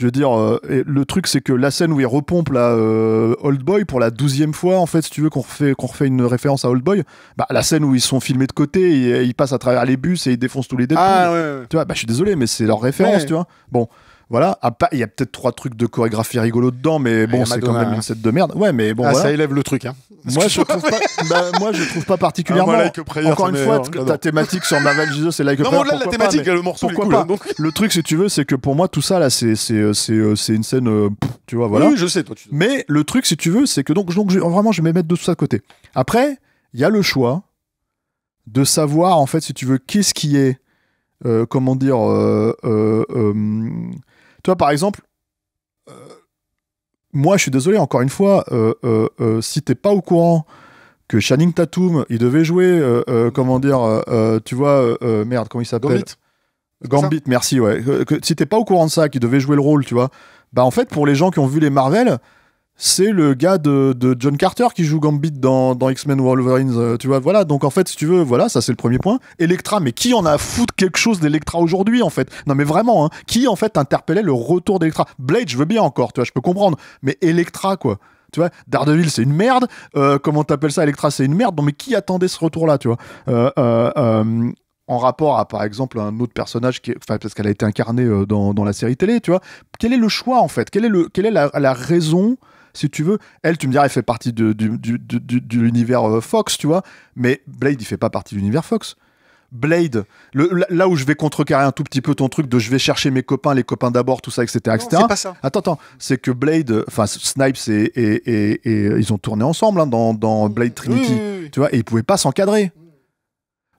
veux dire, le truc, c'est que la scène où il repompe là, Old Boy pour la 12e fois, en fait, si tu veux qu'on refait une référence à Old Boy, bah, la scène où ils sont filmés de côté, et ils passent à travers les bus et ils défoncent tous les Deadpool. Ah ouais. Tu vois, bah je suis désolé, mais c'est leur référence, tu vois. Bon. Voilà, il y a peut-être 3 trucs de chorégraphie rigolo dedans, mais bon, c'est quand même une set de merde. Ouais, mais bon, voilà. Ça élève le truc, hein. Moi, je trouve pas particulièrement. Encore une fois, ta thématique sur Marvel Jesus, c'est Like a Prayer. Non, là, la thématique, le morceau, pourquoi pas. Le truc, si tu veux, c'est que pour moi, tout ça, là, c'est une scène, tu vois, voilà. Oui, je sais, toi. Mais le truc, si tu veux, c'est que donc vraiment, je vais mettre de tout ça de côté. Après, il y a le choix de savoir, en fait, si tu veux, qu'est-ce qui est, comment dire, toi, par exemple, moi, je suis désolé, encore une fois, si t'es pas au courant que Channing Tatum, il devait jouer, comment dire, tu vois, merde, comment il s'appelle ? Gambit, merci, ouais. Si t'es pas au courant de ça, qu'il devait jouer le rôle, tu vois, bah en fait, pour les gens qui ont vu les Marvel, c'est le gars de John Carter qui joue Gambit dans X-Men Wolverine, tu vois, voilà. Donc en fait, si tu veux, voilà, ça c'est le premier point. Electra, mais qui en a à foutre quelque chose d'Electra aujourd'hui, en fait ? Non mais vraiment, hein, qui en fait interpellait le retour d'Electra ? Blade, je veux bien encore, tu vois, je peux comprendre, mais Electra, quoi. Tu vois, Daredevil, c'est une merde. Comment t'appelles ça, Electra, c'est une merde. Non mais qui attendait ce retour-là, tu vois ? En rapport à, par exemple, un autre personnage, parce qu'elle a été incarnée dans la série télé, tu vois. Quel est le choix, en fait ? Quelle est la raison ? Si tu veux, elle, tu me diras, elle fait partie de l'univers Fox, tu vois, mais Blade, il fait pas partie de l'univers Fox. Blade, là où je vais contrecarrer un tout petit peu ton truc de je vais chercher mes copains, les copains d'abord, tout ça, etc. Non, etc. c'est pas ça. Attends, c'est que Blade, enfin Snipes et ils ont tourné ensemble hein, dans Blade Trinity, oui. tu vois, et ils pouvaient pas s'encadrer.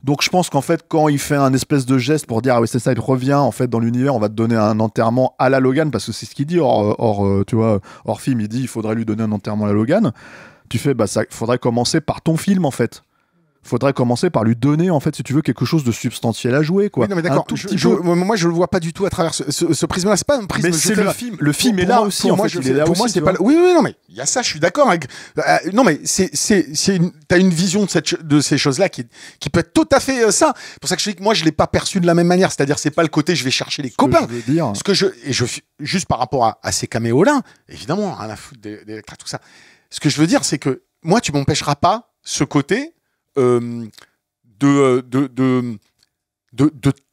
Donc je pense qu'en fait, quand il fait un espèce de geste pour dire ah oui c'est ça, il revient en fait dans l'univers, on va te donner un enterrement à la Logan parce que c'est ce qu'il dit tu vois, hors film, il dit il faudrait lui donner un enterrement à la Logan. Tu fais bah ça faudrait commencer par ton film en fait. Faudrait commencer par lui donner en fait si tu veux quelque chose de substantiel à jouer quoi. Oui, non mais d'accord. Moi je le vois pas du tout à travers ce prisme-là. C'est pas un prisme. Mais c'est le film. Le film est là aussi. Pour moi c'est pas. Oui non mais il y a ça. Je suis d'accord avec. Non mais t'as une vision de ces choses-là qui peut être tout à fait ça. C'est pour ça que je dis que moi je l'ai pas perçu de la même manière. C'est-à-dire c'est pas le côté je vais chercher les copains. Juste par rapport à ces caméos-là, évidemment rien à foutre d'Electra tout ça. Ce que je veux dire c'est que moi tu m'empêcheras pas ce côté. De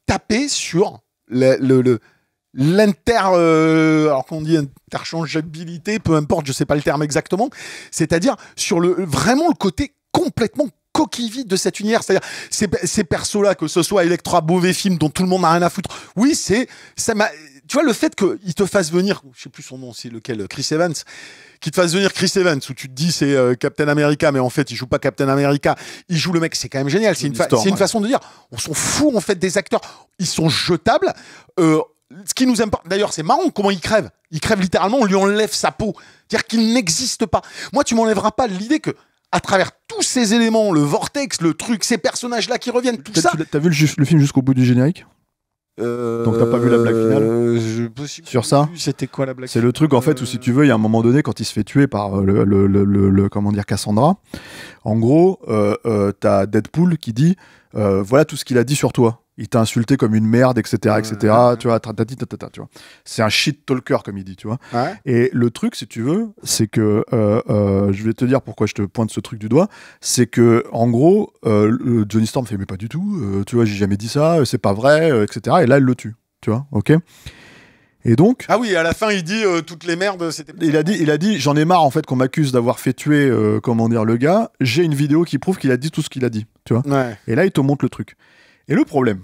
taper sur alors qu'on dit interchangeabilité, peu importe, je sais pas le terme exactement, c'est-à-dire sur vraiment le côté complètement coquille vide de cet univers, c'est-à-dire ces persos-là, que ce soit Electra, mauvais film dont tout le monde n'a rien à foutre, oui, tu vois, le fait qu'il te fasse venir, je sais plus son nom, c'est lequel, Chris Evans, qui te fasse venir Chris Evans, où tu te dis c'est Captain America, mais en fait il joue pas Captain America, il joue le mec, c'est quand même génial, c'est une façon de dire, on s'en fout en fait des acteurs, ils sont jetables, ce qui nous importe, d'ailleurs c'est marrant comment il crève littéralement, on lui enlève sa peau, c'est-à-dire qu'il n'existe pas. Moi tu m'enlèveras pas l'idée que à travers tous ces éléments, le vortex, le truc, ces personnages-là qui reviennent, tout ça... T'as vu le film jusqu'au bout du générique ? Donc t'as pas vu la blague finale sur ça? C'était quoi la blague? C'est le truc en fait où si tu veux, il y a un moment donné quand il se fait tuer par le comment dire Cassandra. En gros, t'as Deadpool qui dit voilà tout ce qu'il a dit sur toi. Il t'a insulté comme une merde, etc., etc. Tu vois, tu vois. C'est un shit talker comme il dit, tu vois. Ouais. Et le truc, si tu veux, c'est que je vais te dire pourquoi je te pointe ce truc du doigt. C'est que en gros, Johnny Storm fait mais pas du tout. Tu vois, j'ai jamais dit ça. C'est pas vrai, etc. Et là, elle le tue. Tu vois, ok. Et donc, ah oui, à la fin, il dit toutes les merdes, c'était. Il a dit, j'en ai marre en fait qu'on m'accuse d'avoir fait tuer, comment dire, le gars. J'ai une vidéo qui prouve qu'il a dit tout ce qu'il a dit, tu vois. Ouais. Et là, il te montre le truc. Et le problème,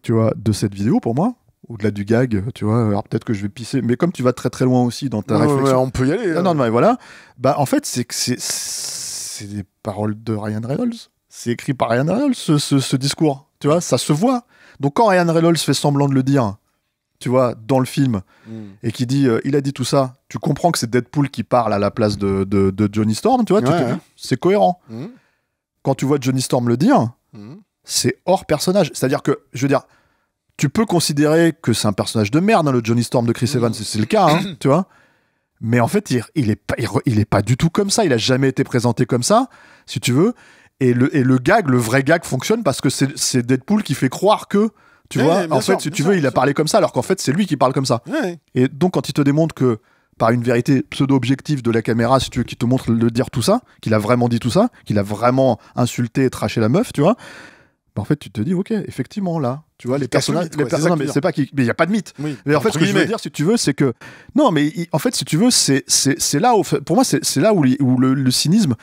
tu vois, de cette vidéo pour moi, au-delà du gag, tu vois, alors peut-être que je vais pisser, mais comme tu vas très très loin aussi dans ta réflexion. On peut y aller. Non, mais voilà. Bah, en fait, c'est que c'est des paroles de Ryan Reynolds. C'est écrit par Ryan Reynolds, ce discours. Tu vois, ça se voit. Donc, quand Ryan Reynolds fait semblant de le dire, tu vois, dans le film, et qui dit, il a dit tout ça, tu comprends que c'est Deadpool qui parle à la place de Johnny Storm, tu vois, c'est cohérent. Quand tu vois Johnny Storm le dire, c'est hors personnage. C'est-à-dire que, je veux dire, tu peux considérer que c'est un personnage de merde, hein, le Johnny Storm de Chris Evans, c'est le cas, hein, tu vois. Mais en fait, il est pas du tout comme ça. Il a jamais été présenté comme ça, si tu veux. Et le gag, le vrai gag fonctionne parce que c'est Deadpool qui fait croire que, tu vois, en fait, si tu veux, il a parlé comme ça, alors qu'en fait, c'est lui qui parle comme ça. Et donc, quand il te démontre que, par une vérité pseudo-objective de la caméra, si tu veux, qui te montre le dire tout ça, qu'il a vraiment dit tout ça, qu'il a vraiment insulté et traché la meuf, tu vois, bah en fait, tu te dis, ok, effectivement, là, tu vois, les personnages, non, mais c'est pas mais il y a pas de mythe. Oui, mais en fait, ce que je veux dire, si tu veux, c'est que, non, mais en fait, si tu veux, c'est là où, pour moi, c'est là où le cynisme,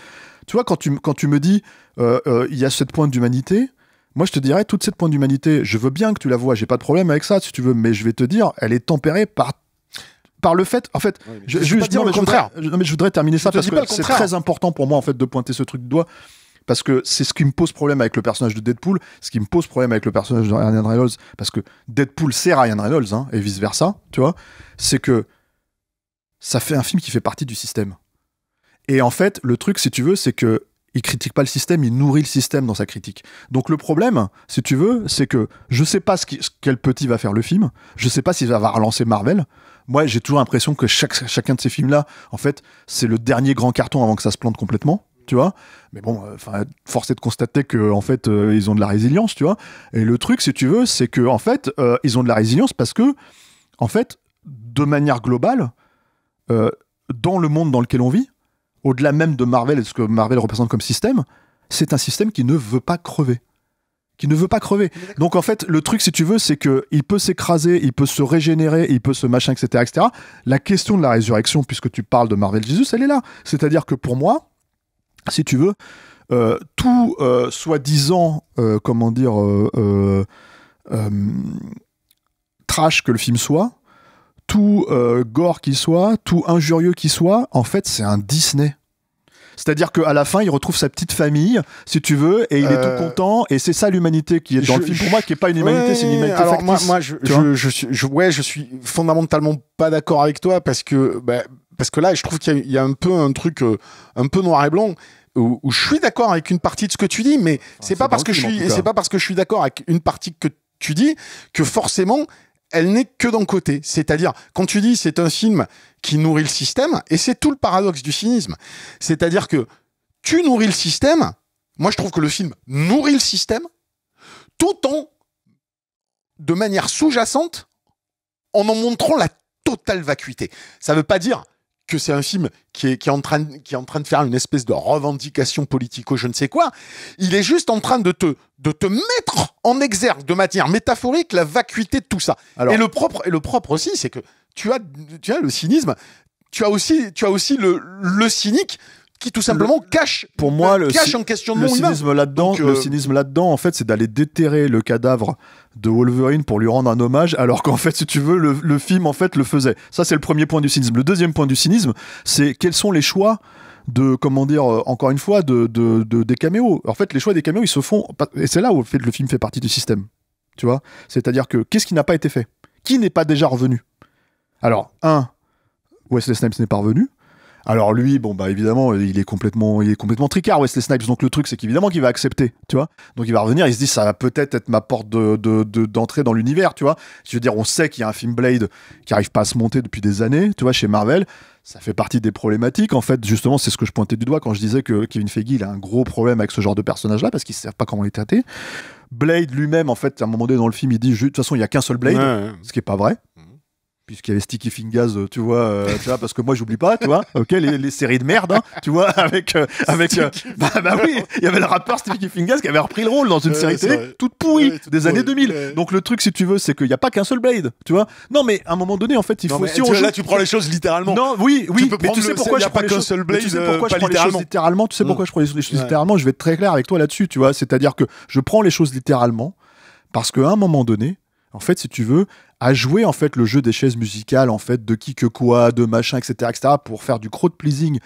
tu vois, quand tu me dis, il y a cette pointe d'humanité, moi, je te dirais, toute cette pointe d'humanité, je veux bien que tu la vois, j'ai pas de problème avec ça, si tu veux, mais je vais te dire, elle est tempérée par le fait, en fait, je voudrais terminer ça parce que c'est très important pour moi, en fait, de pointer ce truc du doigt. Parce que c'est ce qui me pose problème avec le personnage de Deadpool, ce qui me pose problème avec le personnage de Ryan Reynolds, parce que Deadpool c'est Ryan Reynolds, hein, et vice versa, tu vois, c'est que ça fait un film qui fait partie du système. Et en fait, le truc, si tu veux, c'est que il critique pas le système, il nourrit le système dans sa critique. Donc le problème, si tu veux, c'est que je sais pas quel petit va faire le film, je sais pas s'il va relancer Marvel. Moi, j'ai toujours l'impression que chacun de ces films-là, en fait, c'est le dernier grand carton avant que ça se plante complètement. Tu vois, mais bon, force est de constater que en fait, ils ont de la résilience, tu vois. Et le truc, si tu veux, c'est que en fait, ils ont de la résilience parce que, en fait, de manière globale, dans le monde dans lequel on vit, au-delà même de Marvel et de ce que Marvel représente comme système, c'est un système qui ne veut pas crever. Donc en fait, le truc, si tu veux, c'est que il peut s'écraser, il peut se régénérer, il peut se machin, etc., etc. La question de la résurrection, puisque tu parles de Marvel Jesus, elle est là. C'est-à-dire que pour moi, si tu veux, tout soi-disant, comment dire, trash que le film soit, tout gore qu'il soit, tout injurieux qu'il soit, en fait, c'est un Disney. C'est-à-dire qu'à la fin, il retrouve sa petite famille, si tu veux, et il est tout content, et c'est ça l'humanité qui est dans le film. Pour moi, qui n'est pas une humanité, c'est une humanité factice. Moi, je suis fondamentalement pas d'accord avec toi, parce que là, je trouve qu'il y a un peu un truc un peu noir et blanc, où je suis d'accord avec une partie de ce que tu dis, mais c'est pas parce que je suis d'accord avec une partie que tu dis que forcément elle n'est que d'un côté. C'est-à-dire, quand tu dis c'est un film qui nourrit le système, et c'est tout le paradoxe du cynisme, c'est-à-dire que tu nourris le système, moi je trouve que le film nourrit le système, tout en, de manière sous-jacente, en montrant la totale vacuité. Ça veut pas dire que c'est un film qui est en train de faire une espèce de revendication politico je ne sais quoi. Il est juste en train de te mettre en exergue de manière métaphorique la vacuité de tout ça. Alors, et le propre aussi, c'est que tu as le cynisme, tu as aussi le cynique qui tout simplement cache un questionnement humain. Le cynisme là-dedans, en fait, c'est d'aller déterrer le cadavre de Wolverine pour lui rendre un hommage, alors qu'en fait, si tu veux, le film, en fait, le faisait. Ça, c'est le premier point du cynisme. Le deuxième point du cynisme, c'est quels sont les choix de, comment dire, encore une fois, des caméos. En fait, les choix des caméos, ils se font, et c'est là où le film fait partie du système. Tu vois ? C'est-à-dire que, qu'est-ce qui n'a pas été fait ? Qui n'est pas déjà revenu ? Alors, Wesley Snipes n'est pas revenu. Alors lui, bon bah évidemment, il est complètement tricard, Wesley Snipes. Donc le truc, c'est qu'évidemment qu'il va accepter, tu vois. Donc il va revenir, il se dit ça va peut-être être ma porte d'entrée dans l'univers, tu vois. Je veux dire, on sait qu'il y a un film Blade qui arrive pas à se monter depuis des années, tu vois, chez Marvel. Ça fait partie des problématiques. En fait, justement, c'est ce que je pointais du doigt quand je disais que Kevin Feige, il a un gros problème avec ce genre de personnage-là parce qu'ils savent pas comment les traiter. Blade lui-même, en fait, à un moment donné dans le film, il dit de toute façon, il y a qu'un seul Blade, ce qui est pas vrai. Puisqu'il y avait Sticky Fingers, tu vois, parce que moi j'oublie pas, tu vois, ok, les séries de merde, hein, tu vois, avec bah oui, il y avait le rappeur Sticky Fingers qui avait repris le rôle dans une série télé toute pourrie des années 2000. Donc le truc, si tu veux, c'est qu'il y a pas qu'un seul Blade, tu vois. Non, mais à un moment donné, en fait, il faut aussi là tu prends les choses littéralement. Non, oui, mais tu sais pourquoi je prends les choses littéralement. Tu sais pourquoi je prends les choses littéralement. Je vais être très clair avec toi là-dessus, tu vois. C'est-à-dire que je prends les choses littéralement parce qu'à un moment donné, en fait, si tu veux, à jouer en fait le jeu des chaises musicales, en fait, de qui que quoi, de machin, etc., pour faire du crowd pleasing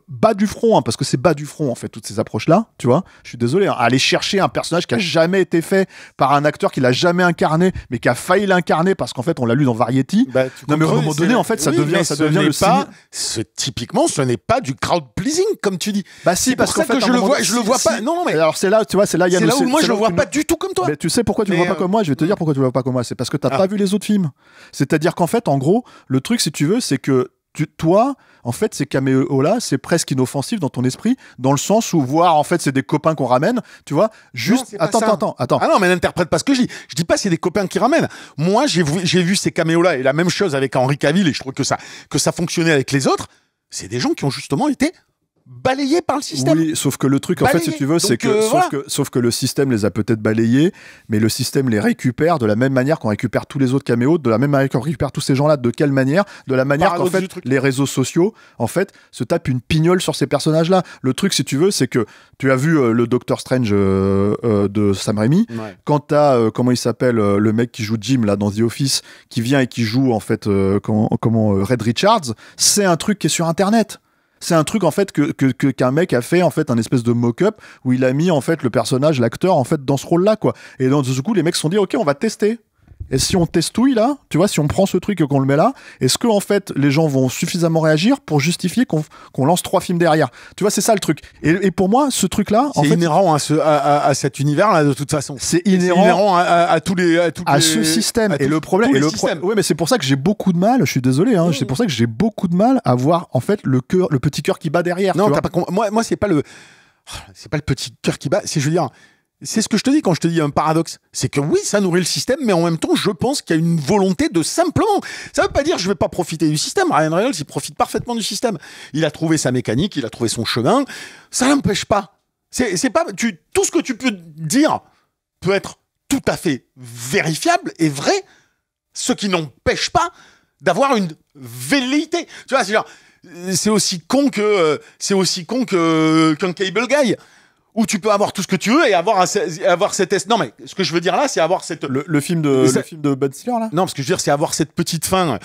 bas du front, hein, parce que c'est bas du front en fait toutes ces approches-là, tu vois. Je suis désolé, hein, aller chercher un personnage qui a jamais été fait par un acteur qui l'a jamais incarné, mais qui a failli l'incarner parce qu'en fait on l'a lu dans Variety. Non mais à un moment donné, en fait, ça devient le signe. Typiquement, ce n'est pas du crowd pleasing comme tu dis. Bah si, parce qu'en fait, je le vois pas. Non, mais alors c'est là, tu vois, c'est là où moi je le vois pas du tout comme toi. Mais tu sais pourquoi tu le vois pas comme moi? Je vais te dire pourquoi tu le vois pas comme moi. C'est parce que t'as pas vu les autres films. C'est-à-dire qu'en fait, en gros, le truc, si tu veux, c'est que toi, en fait, ces caméos-là, c'est presque inoffensif dans ton esprit, dans le sens où voir, en fait, c'est des copains qu'on ramène, tu vois, juste... Non, attends. Ah non, mais n'interprète pas ce que je dis. Je dis pas c'est des copains qui ramènent. Moi, j'ai vu ces caméos-là, et la même chose avec Henry Cavill, et je trouve que ça fonctionnait avec les autres. C'est des gens qui ont justement été balayés par le système. Oui, sauf que le truc, en fait, si tu veux, c'est que, sauf que le système les a peut-être balayés, mais le système les récupère de la même manière qu'on récupère tous les autres caméos, de la même manière qu'on récupère tous ces gens-là. De quelle manière? De la manière qu'en fait, les réseaux sociaux, en fait, se tapent une pignole sur ces personnages-là. Le truc, si tu veux, c'est que tu as vu le Doctor Strange de Sam Raimi. Ouais. Quand t'as, comment il s'appelle, le mec qui joue Jim, là, dans The Office, qui vient et qui joue, en fait, Red Richards, c'est un truc qui est sur Internet. C'est un truc en fait qu'un mec a fait en fait un espèce de mock-up où il a mis en fait le personnage, l'acteur en fait dans ce rôle-là quoi. Et dans ce coup les mecs se sont dit ok on va tester. Et si on testouille là, tu vois, si on prend ce truc et qu'on le met là, est-ce que en fait les gens vont suffisamment réagir pour justifier qu'on lance 3 films derrière? Tu vois, c'est ça le truc. Et pour moi, ce truc-là, c'est inhérent à cet univers-là de toute façon. C'est inhérent à ce système. Et le problème, ouais, mais c'est pour ça que j'ai beaucoup de mal. Je suis désolé, hein. C'est pour ça que j'ai beaucoup de mal à voir en fait le petit cœur qui bat derrière. Non, moi c'est pas le petit cœur qui bat. C'est je veux dire. C'est ce que je te dis quand je te dis un paradoxe. C'est que oui, ça nourrit le système, mais en même temps, je pense qu'il y a une volonté de simplement. Ça veut pas dire que je vais pas profiter du système. Ryan Reynolds, il profite parfaitement du système. Il a trouvé sa mécanique, il a trouvé son chemin. Ça l'empêche pas. C'est pas. Tout ce que tu peux dire peut être tout à fait vérifiable et vrai. Ce qui n'empêche pas d'avoir une velléité. Tu vois, c'est aussi con qu'un cable guy. Où tu peux avoir tout ce que tu veux et avoir cette... Non, mais ce que je veux dire là, c'est avoir cette... Le film de Ben Stiller, là? Non, ce que je veux dire, c'est avoir cette petite fin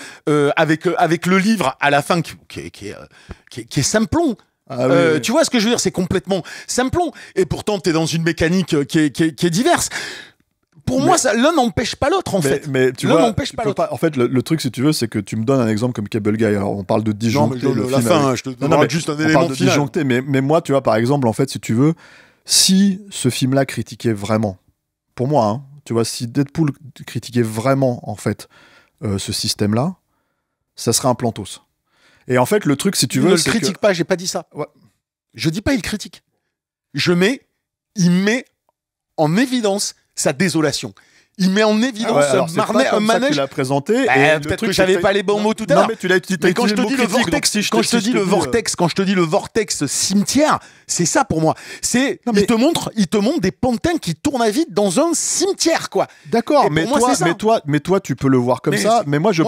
avec le livre à la fin qui est simplon. Ah, oui. Tu vois ce que je veux dire? C'est complètement simplon. Et pourtant, t'es dans une mécanique qui est diverse. Pour moi, l'un n'empêche pas l'autre, en fait. Mais tu l'un vois, n'empêche pas l'autre. En fait, le truc, si tu veux, c'est que tu me donnes un exemple comme Cable Guy. Alors, on parle de disjoncté. La fin, je te donne juste un élément final. Disjoncté, mais moi, tu vois, par exemple, en fait, si tu veux, si ce film-là critiquait vraiment, pour moi, hein, tu vois, si Deadpool critiquait vraiment, en fait, ce système-là, ça serait un plantos. Et en fait, le truc, si tu veux, ne le critique pas, j'ai pas dit ça. Ouais. Je dis pas il critique. Il met en évidence sa désolation. Il met en évidence un manège. Tu l'as présenté. Peut-être que j'avais pas les bons mots tout à l'heure. Non, mais tu l'as utilisé. Quand je te dis le vortex, quand je te dis le vortex cimetière, c'est ça pour moi. Il te montre des pantins qui tournent à vide dans un cimetière, quoi. D'accord, mais toi, tu peux le voir comme ça. Mais moi, je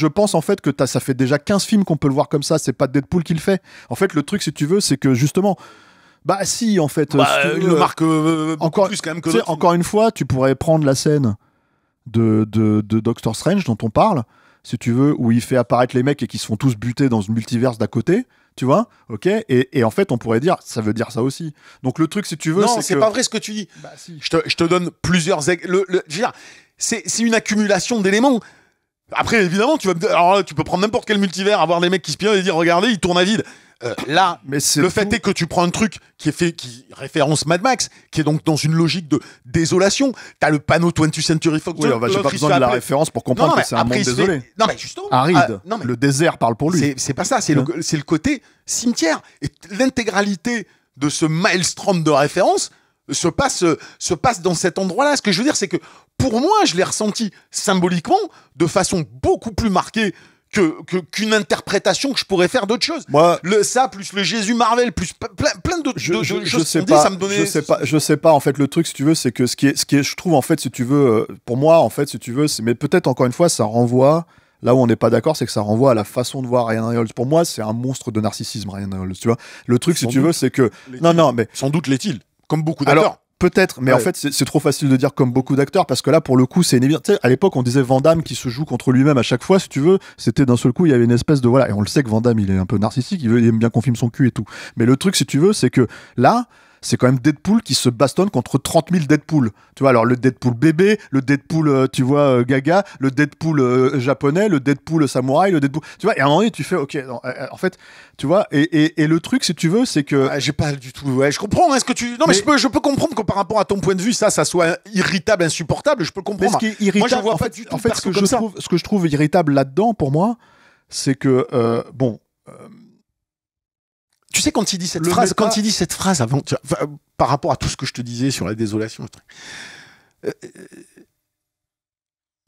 pense en fait que ça fait déjà 15 films qu'on peut le voir comme ça. C'est pas Deadpool qui le fait. En fait, le truc, si tu veux, c'est que justement. Bah si, en fait. Il le marque encore plus quand même que l'autre. Encore une fois, tu pourrais prendre la scène de Doctor Strange dont on parle, si tu veux, où il fait apparaître les mecs et qui se font tous buter dans une multiverse d'à côté, tu vois, ok, et en fait, on pourrait dire, ça veut dire ça aussi. Donc le truc, si tu veux, non, c'est pas vrai ce que tu dis. Bah si. Je te donne plusieurs je veux dire, c'est une accumulation d'éléments. Après, évidemment, tu peux prendre n'importe quel multivers, avoir des mecs qui spionnent et dire, regardez, il tourne à vide. Là, mais le fait est que tu prends un truc qui référence Mad Max, qui est donc dans une logique de désolation. T'as le panneau 20th Century Fox. Oui, j'ai pas besoin de la référence pour comprendre que c'est un monde désolé. Non, mais justement. Aride. Le désert parle pour lui. C'est pas ça, c'est le côté cimetière. Et l'intégralité de ce maelstrom de références se passe dans cet endroit-là. Ce que je veux dire, c'est que pour moi, je l'ai ressenti symboliquement de façon beaucoup plus marquée qu'une interprétation que je pourrais faire d'autres choses. Moi, ça plus le Jésus Marvel plus plein d'autres choses. Ça me donnait. Je sais pas. En fait, le truc, si tu veux, c'est que ce qui est, je trouve en fait, si tu veux, pour moi, en fait, si tu veux, mais peut-être encore une fois, ça renvoie. Là où on n'est pas d'accord, c'est que ça renvoie à la façon de voir Ryan Reynolds. Pour moi, c'est un monstre de narcissisme, Ryan Reynolds. Tu vois. Le truc, si tu veux, c'est que mais sans doute l'est-il, comme beaucoup d'acteurs. Peut-être, mais en fait, c'est trop facile de dire comme beaucoup d'acteurs, parce que là, pour le coup, c'est une évidence. Tu sais, à l'époque, on disait Van Damme qui se joue contre lui-même à chaque fois, si tu veux. C'était d'un seul coup, il y avait une espèce de voilà. Et on le sait que Van Damme, il est un peu narcissique, il aime bien qu'on filme son cul et tout. Mais le truc, si tu veux, c'est que là, c'est quand même Deadpool qui se bastonne contre 30 000 Deadpool. Tu vois, alors le Deadpool bébé, le Deadpool, tu vois, gaga, le Deadpool japonais, le Deadpool samouraï, le Deadpool. Tu vois, et à un moment donné, tu fais, ok, non, en fait, tu vois, et le truc, si tu veux, c'est que. J'ai pas du tout. Ouais, je comprends ce que tu. Non, mais je peux comprendre que par rapport à ton point de vue, ça soit irritable, insupportable. Je peux le comprendre. Mais ce qui est irritable, moi, je vois pas du tout. En fait, ce que je trouve irritable là-dedans, pour moi, c'est que, tu sais, quand il dit cette phrase avant, par rapport à tout ce que je te disais sur la désolation,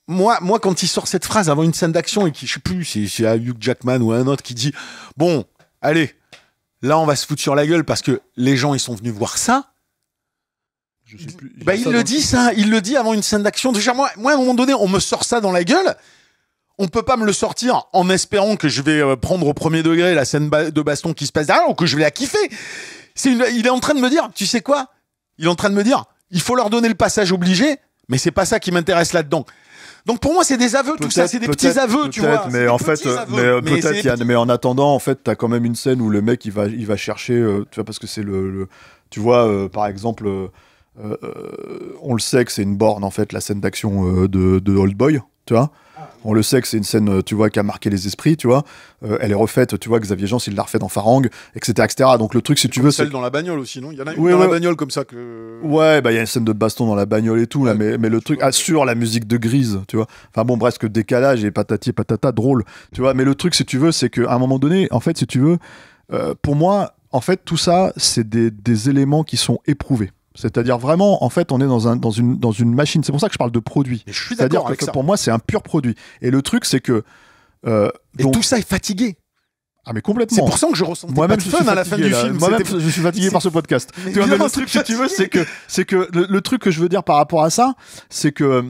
moi, quand il sort cette phrase avant une scène d'action et qui, je sais plus, c'est à Hugh Jackman ou à un autre qui dit, bon, allez, là, on va se foutre sur la gueule parce que les gens, ils sont venus voir ça. Je sais plus. Il le dit avant une scène d'action. Déjà, moi, à un moment donné, on me sort ça dans la gueule. On peut pas me le sortir en espérant que je vais prendre au premier degré la scène de baston qui se passe derrière ou que je vais la kiffer. Il est en train de me dire, tu sais quoi ? Il est en train de me dire, il faut leur donner le passage obligé, mais c'est pas ça qui m'intéresse là-dedans. Donc pour moi, c'est des aveux, tout ça, c'est des petits aveux, tu vois. Mais en fait, peut-être, Yann, mais en attendant, en fait, t'as quand même une scène où le mec, il va chercher, tu vois, parce que c'est tu vois, par exemple, on le sait que c'est une borne, en fait, la scène d'action de Old Boy, tu vois. On le sait que c'est une scène, tu vois, qui a marqué les esprits, tu vois. Elle est refaite, tu vois, Xavier Jean, il l'a refait dans Farang, etc., etc. Donc le truc, si tu veux, celle dans la bagnole aussi, non ? Il y en a une dans la bagnole comme ça que. Ouais, bah il y a une scène de baston dans la bagnole et tout, là, mais le truc assure la musique de Grise, tu vois. Enfin bon, presque décalage et patati et patata, drôle, tu vois. Mais le truc, si tu veux, c'est qu'à un moment donné, en fait, si tu veux, pour moi, en fait, tout ça, c'est des éléments qui sont éprouvés. C'est-à-dire vraiment, en fait, on est dans une machine. C'est pour ça que je parle de produit. Et je suis d'accord avec ça. Pour moi, c'est un pur produit. Et le truc, c'est que et tout ça est fatigué. Ah mais complètement. C'est pour ça que je ressentais moi-même, pas de fun à la fin du film. Moi-même, je suis fatigué par ce podcast. Tu vois, mais le truc, si tu veux, c'est que le truc que je veux dire par rapport à ça, c'est que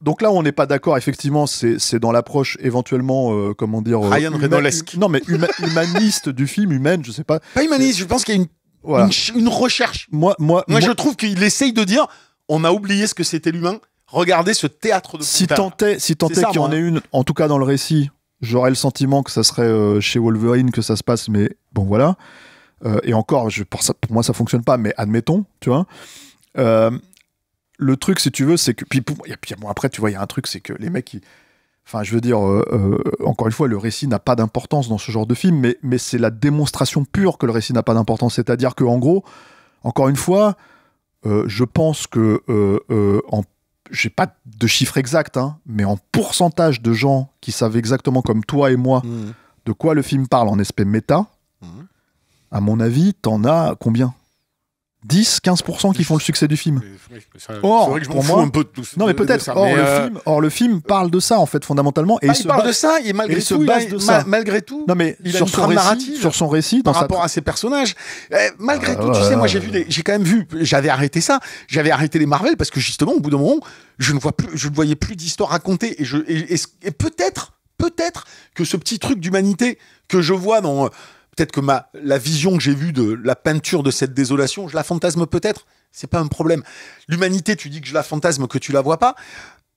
donc là, on n'est pas d'accord. Effectivement, c'est dans l'approche éventuellement, comment dire, Ryan Reynolds-esque. Non, mais humaniste du film, humaine, je sais pas. Pas humaniste. Je pense qu'il y a une recherche. Moi, je trouve qu'il essaye de dire, on a oublié ce que c'était l'humain. Regardez ce théâtre de. Si tant est qu'il y en ait une, en tout cas dans le récit. J'aurais le sentiment que ça serait chez Wolverine que ça se passe, mais bon, voilà. Et encore, pour moi, ça fonctionne pas, mais admettons, tu vois. Le truc, si tu veux, c'est que... Puis bon, après, tu vois, il y a un truc, c'est que les mecs, enfin, je veux dire, encore une fois, le récit n'a pas d'importance dans ce genre de film, mais c'est la démonstration pure que le récit n'a pas d'importance. C'est-à-dire que, en gros, encore une fois, je pense que j'ai pas de chiffre exact, hein, mais en pourcentage de gens qui savent exactement comme toi et moi de quoi le film parle en aspect méta, à mon avis, t'en as combien ? 10-15% qui font le succès du film. Or, c'est vrai que je m'en fous un peu de tout ça. Non, mais peut-être. Or, le film parle de ça, en fait, fondamentalement. Et il parle de ça, et malgré tout, non, mais il a une trame narrative sur son récit, par rapport à ses personnages. Malgré tout, tu sais, moi, j'ai quand même vu, j'avais arrêté ça, j'avais arrêté les Marvel parce que justement, au bout d'un moment, je ne voyais plus d'histoire racontée. Et peut-être que ce petit truc d'humanité que je vois dans. Peut-être que la vision que j'ai vue de la peinture de cette désolation, je la fantasme peut-être, c'est pas un problème. L'humanité, tu dis que je la fantasme, que tu la vois pas.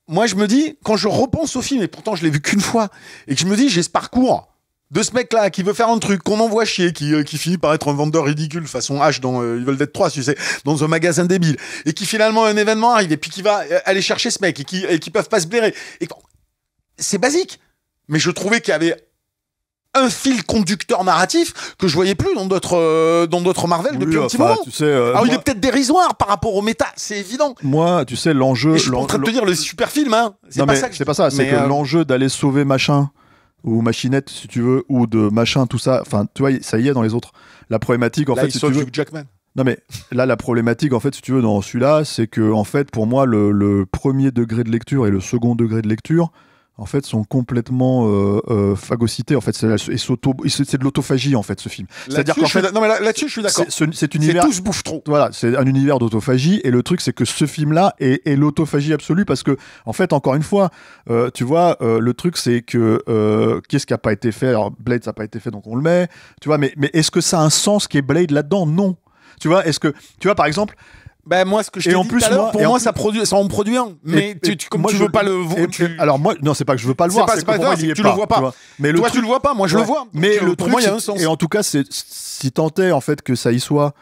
Moi, je me dis, quand je repense au film, et pourtant je l'ai vu qu'une fois, et que je me dis, j'ai ce parcours de ce mec-là qui veut faire un truc, qu'on envoie chier, qui finit par être un vendeur ridicule, façon H dans Evil Dead 3, tu sais, dans un magasin débile, et qui finalement, un événement arrive, et puis qui va aller chercher ce mec, et qui peuvent pas se blairer. C'est basique. Mais je trouvais qu'il y avait un fil conducteur narratif que je voyais plus dans d'autres Marvel depuis un petit moment. Tu sais, il est peut-être dérisoire par rapport au méta, c'est évident. Moi, tu sais, l'enjeu. Et je suis en train de te dire le super film, hein. C'est pas ça. C'est que l'enjeu d'aller sauver machin ou machinette, si tu veux, ou de machin, tout ça. Enfin, tu vois, ça y est dans les autres. La problématique, en fait, si tu veux. Hugh Jackman. Non mais là, la problématique, en fait, si tu veux, dans celui-là, c'est que, en fait, pour moi, le premier degré de lecture et le second degré de lecture. En fait, sont complètement phagocytés. En fait, c'est de l'autophagie, en fait, ce film. C'est-à-dire qu'en fait, non mais là-dessus, je suis d'accord. C'est univers. Tout se bouffe trop. Voilà, c'est un univers d'autophagie. Et le truc, c'est que ce film-là est l'autophagie absolue parce que, en fait, encore une fois, tu vois, le truc, c'est que qu'est-ce qui a pas été fait ? Alors, Blade, ça n'a pas été fait, donc on le met. Tu vois, mais est-ce que ça a un sens qui est Blade là-dedans ? Non. Tu vois, par exemple. Ben moi, ce que je Et t'ai en dit plus, tout à l'heure, moi- pour et en moi, plus- ça en produit un. Mais comme moi, tu je veux pas le voir, alors moi, non, c'est pas que je veux pas le C'est voir, pas- c'est c'est que pas pour moi, grave, il y est tu le pas, vois pas. vois. Mais le toi, truc, tu le vois pas, moi, je le ouais. vois. Mais Donc, le pour truc, moi, il y a un sens. et en tout cas, c'est si tant est en fait que ça y soit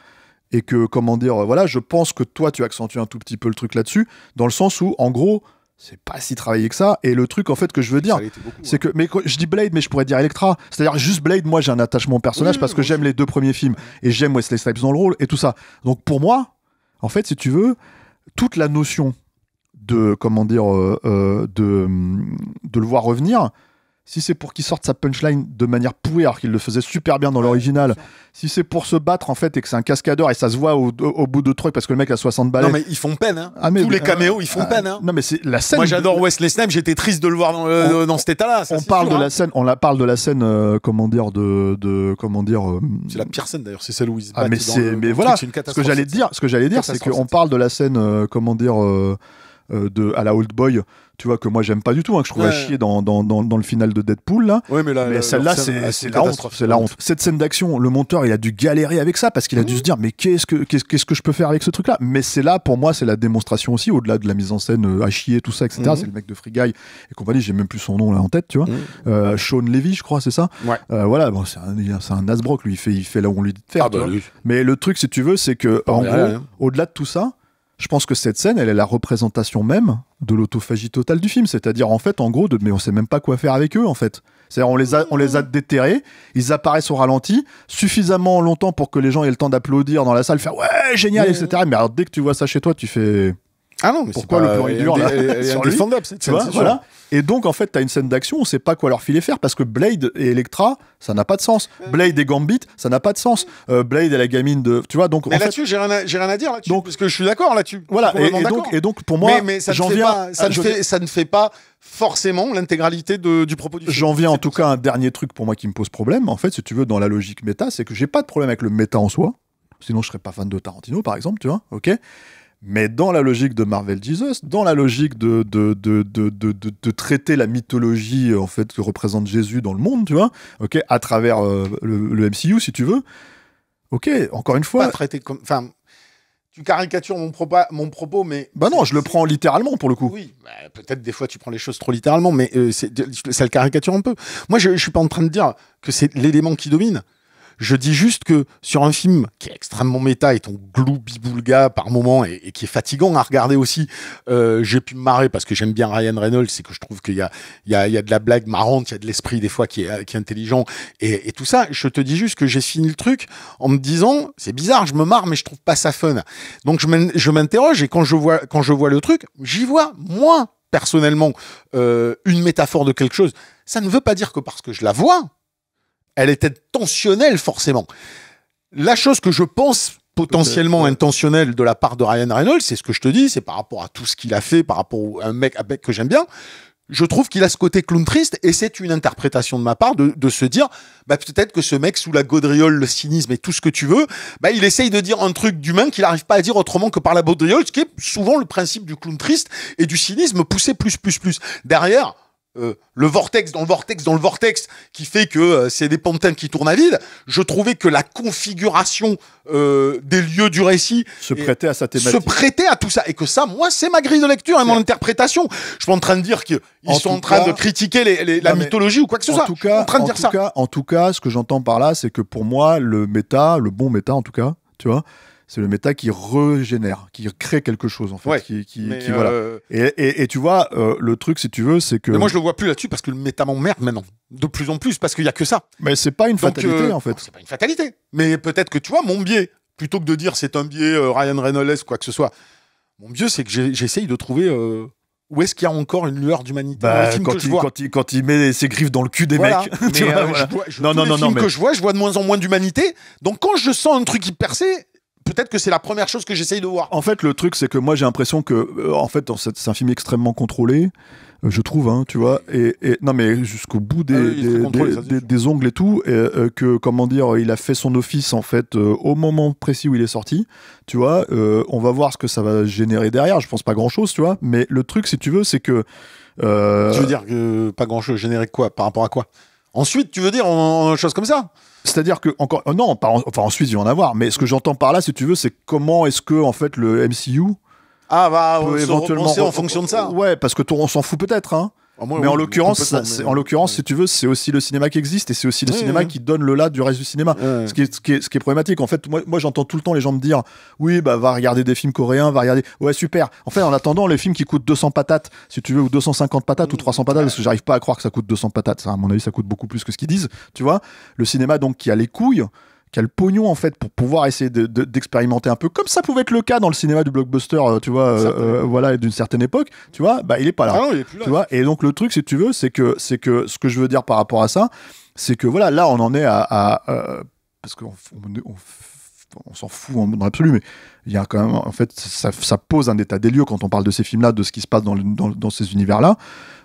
et que comment dire, voilà, je pense que toi, tu accentues un tout petit peu le truc là-dessus, dans le sens où, en gros, c'est pas si travaillé que ça. Et le truc en fait que je veux dire, Ça l'était beaucoup, c'est que, mais je dis Blade, mais je pourrais dire Electra. C'est-à-dire juste Blade, moi j'ai un attachement au personnage Oui, parce que moi j'aime aussi. les 2 premiers films et j'aime Wesley Snipes dans le rôle et tout ça. Donc pour moi, en fait, si tu veux, toute la notion de comment dire de le voir revenir, si c'est pour qu'il sorte sa punchline de manière pourrie alors qu'il le faisait super bien dans l'original, si c'est pour se battre en fait et que c'est un cascadeur et ça se voit au bout de trucs parce que le mec a 60 balais. Non, mais ils font peine. Hein. Ah, mais- Tous les caméos, ils font peine. Hein. Non mais c'est la scène. Moi, j'adore Wesley Snipes. J'étais triste de le voir dans cet état-là. ça, On c'est parle sûr, de hein. la scène, parle de la scène, comment dire, comment dire. C'est la pire scène d'ailleurs. C'est celle où ils se Ah battent. mais dans c'est, le- mais dans le voilà. truc, c'est une Ce que catastrophe, j'allais cette dire, c'est Catastrophe, qu'on cette parle de la scène, comment dire, de à la Old Boy, tu vois, que moi j'aime pas du tout, hein, que je trouve à Ouais. chier dans le final de Deadpool là. Ouais, mais, Mais celle-là, c'est la honte. C'est la honte. Cette scène d'action, le monteur, il a dû galérer avec ça parce qu'il a dû se dire, mais qu'est-ce que je peux faire avec ce truc-là? Mais c'est là, pour moi, c'est la démonstration aussi, au-delà de la mise en scène à chier, tout ça, etc. C'est le mec de Free Guy et compagnie. J'ai même plus son nom là en tête, tu vois. Sean Levy, je crois, c'est ça. Ouais. Voilà, bon, c'est un Nasbrock, lui, il fait là où on lui dit de faire. Ah tu bah vois. lui. Mais le truc, si tu veux, c'est que en mais gros, rien. au-delà de tout ça, je pense que cette scène, elle est la représentation même de l'autophagie totale du film. C'est-à-dire, en fait, en gros, mais on sait même pas quoi faire avec eux, en fait. C'est-à-dire, on les a déterrés, ils apparaissent au ralenti, suffisamment longtemps pour que les gens aient le temps d'applaudir dans la salle, faire ouais, génial, etc. Mais alors, dès que tu vois ça chez toi, tu fais. Ah non, mais Pourquoi le plan est dur, là, sur lui indéfendable, cette Tu scène, vois, c'est sûr. voilà. Et donc, en fait, t'as une scène d'action, on sait pas quoi leur filer faire parce que Blade et Electra, ça n'a pas de sens. Blade et Gambit, ça n'a pas de sens. Blade et la gamine de. Tu vois, donc. Mais en fait, là-dessus, j'ai rien à dire là-dessus. Donc- Parce que je suis d'accord là-dessus. voilà. Je suis complètement d'accord. Et donc, pour moi, mais ça, j'en ne fait, viens. pas, ça ne fait pas forcément l'intégralité du propos du film. J'en viens en C'est tout pour ça. cas à un dernier truc pour moi qui me pose problème. En fait, si tu veux, dans la logique méta, c'est que j'ai pas de problème avec le méta en soi. Sinon, je serais pas fan de Tarantino, par exemple, tu vois. Ok. Mais dans la logique de Marvel Jesus, dans la logique de traiter la mythologie en fait que représente Jésus dans le monde, tu vois, ok, à travers le MCU, si tu veux. Ok, encore une fois. Pas traité comme. Enfin, tu caricatures mon propos, mais. Bah non, je le prends littéralement pour le coup. Oui, bah, peut-être des fois tu prends les choses trop littéralement, mais ça le caricature un peu. Moi, je suis pas en train de dire que c'est l'élément qui domine. Je dis juste que sur un film qui est extrêmement méta et ton gloubi-boulga par moment et qui est fatigant à regarder aussi, j'ai pu me marrer parce que j'aime bien Ryan Reynolds, c'est que je trouve qu'il y a de la blague marrante, il y a de l'esprit des fois qui est intelligent et tout ça. Je te dis juste que j'ai fini le truc en me disant, c'est bizarre, je me marre mais je trouve pas ça fun. Donc je m'interroge et quand je vois le truc, j'y vois moi personnellement une métaphore de quelque chose. Ça ne veut pas dire que parce que je la vois, elle était intentionnelle forcément. La chose que je pense potentiellement intentionnelle de la part de Ryan Reynolds, c'est ce que je te dis, c'est par rapport à tout ce qu'il a fait, par rapport à un mec que j'aime bien. Je trouve qu'il a ce côté clown triste et c'est une interprétation de ma part de se dire, bah, peut-être que ce mec sous la gaudriole, le cynisme et tout ce que tu veux, bah, il essaye de dire un truc d'humain qu'il n'arrive pas à dire autrement que par la gaudriole, ce qui est souvent le principe du clown triste et du cynisme poussé plus. Derrière, le vortex dans le vortex qui fait que c'est des pantins qui tournent à vide, je trouvais que la configuration des lieux du récit Se prêter à sa thématique. se prêtait à tout ça et que ça, moi, c'est ma grille de lecture et mon interprétation. Je suis pas en train de dire qu'ils sont en train de critiquer la mythologie ou quoi que ce soit. En tout Je suis en train de dire ça. En tout cas, ce que j'entends par là, c'est que pour moi, le bon méta en tout cas, tu vois, c'est le méta qui régénère, qui crée quelque chose en fait, Ouais, qui mais, voilà. Et tu vois, le truc si tu veux, c'est que. Mais moi, je le vois plus là-dessus parce que le méta m'emmerde maintenant. De plus en plus parce qu'il y a que ça. Mais c'est pas une Donc, fatalité en fait. non, c'est pas une fatalité. Mais peut-être que tu vois, mon biais, plutôt que de dire c'est un biais Ryan Reynolds, quoi que ce soit, mon biais, c'est que j'essaye de trouver où est-ce qu'il y a encore une lueur d'humanité dans les films que je vois. Quand il met ses griffes dans le cul des Voilà. mecs. Mais, tu vois, voilà. tous les films que je vois de moins en moins d'humanité. Donc quand je sens un truc qui perçait, peut-être que c'est la première chose que j'essaye de voir. En fait, le truc, c'est que moi, j'ai l'impression que, en fait, c'est un film extrêmement contrôlé, je trouve, hein, tu vois, et non, mais jusqu'au bout des ongles et tout, que, comment dire, il a fait son office, en fait, au moment précis où il est sorti, tu vois, on va voir ce que ça va générer derrière, je pense pas grand-chose, tu vois, mais le truc, si tu veux, c'est que... Tu veux dire que pas grand-chose, générique quoi, par rapport à quoi ? Ensuite, tu veux dire en chose comme ça? C'est-à-dire que encore non, enfin ensuite il va y en avoir, mais ce que j'entends par là, si tu veux, c'est comment est-ce que en fait le MCU peut éventuellement en fonction de ça. Ouais, parce que on s'en fout peut-être, hein. Moi, mais oui, en l'occurrence, complètement, si tu veux, c'est aussi le cinéma qui existe et c'est aussi le cinéma qui donne le là du reste du cinéma. Ce qui est problématique. En fait, moi j'entends tout le temps les gens me dire oui, bah va regarder des films coréens, va regarder. Ouais, super. En fait, en attendant, les films qui coûtent 200 patates, si tu veux, ou 250 patates ou 300 patates, parce que j'arrive pas à croire que ça coûte 200 patates. Ça, à mon avis, ça coûte beaucoup plus que ce qu'ils disent. Tu vois, le cinéma donc qui a les couilles, qui a le pognon en fait pour pouvoir essayer d'expérimenter un peu comme ça pouvait être le cas dans le cinéma du blockbuster, tu vois, voilà, d'une certaine époque, tu vois, bah il est pas là, non, il est plus là, tu vois. Et donc le truc, si tu veux, c'est que ce que je veux dire par rapport à ça, c'est que voilà, là on en est parce qu'on s'en fout dans l'absolu, mais il y a quand même, en fait, ça pose un état des lieux quand on parle de ces films-là, de ce qui se passe dans ces univers-là.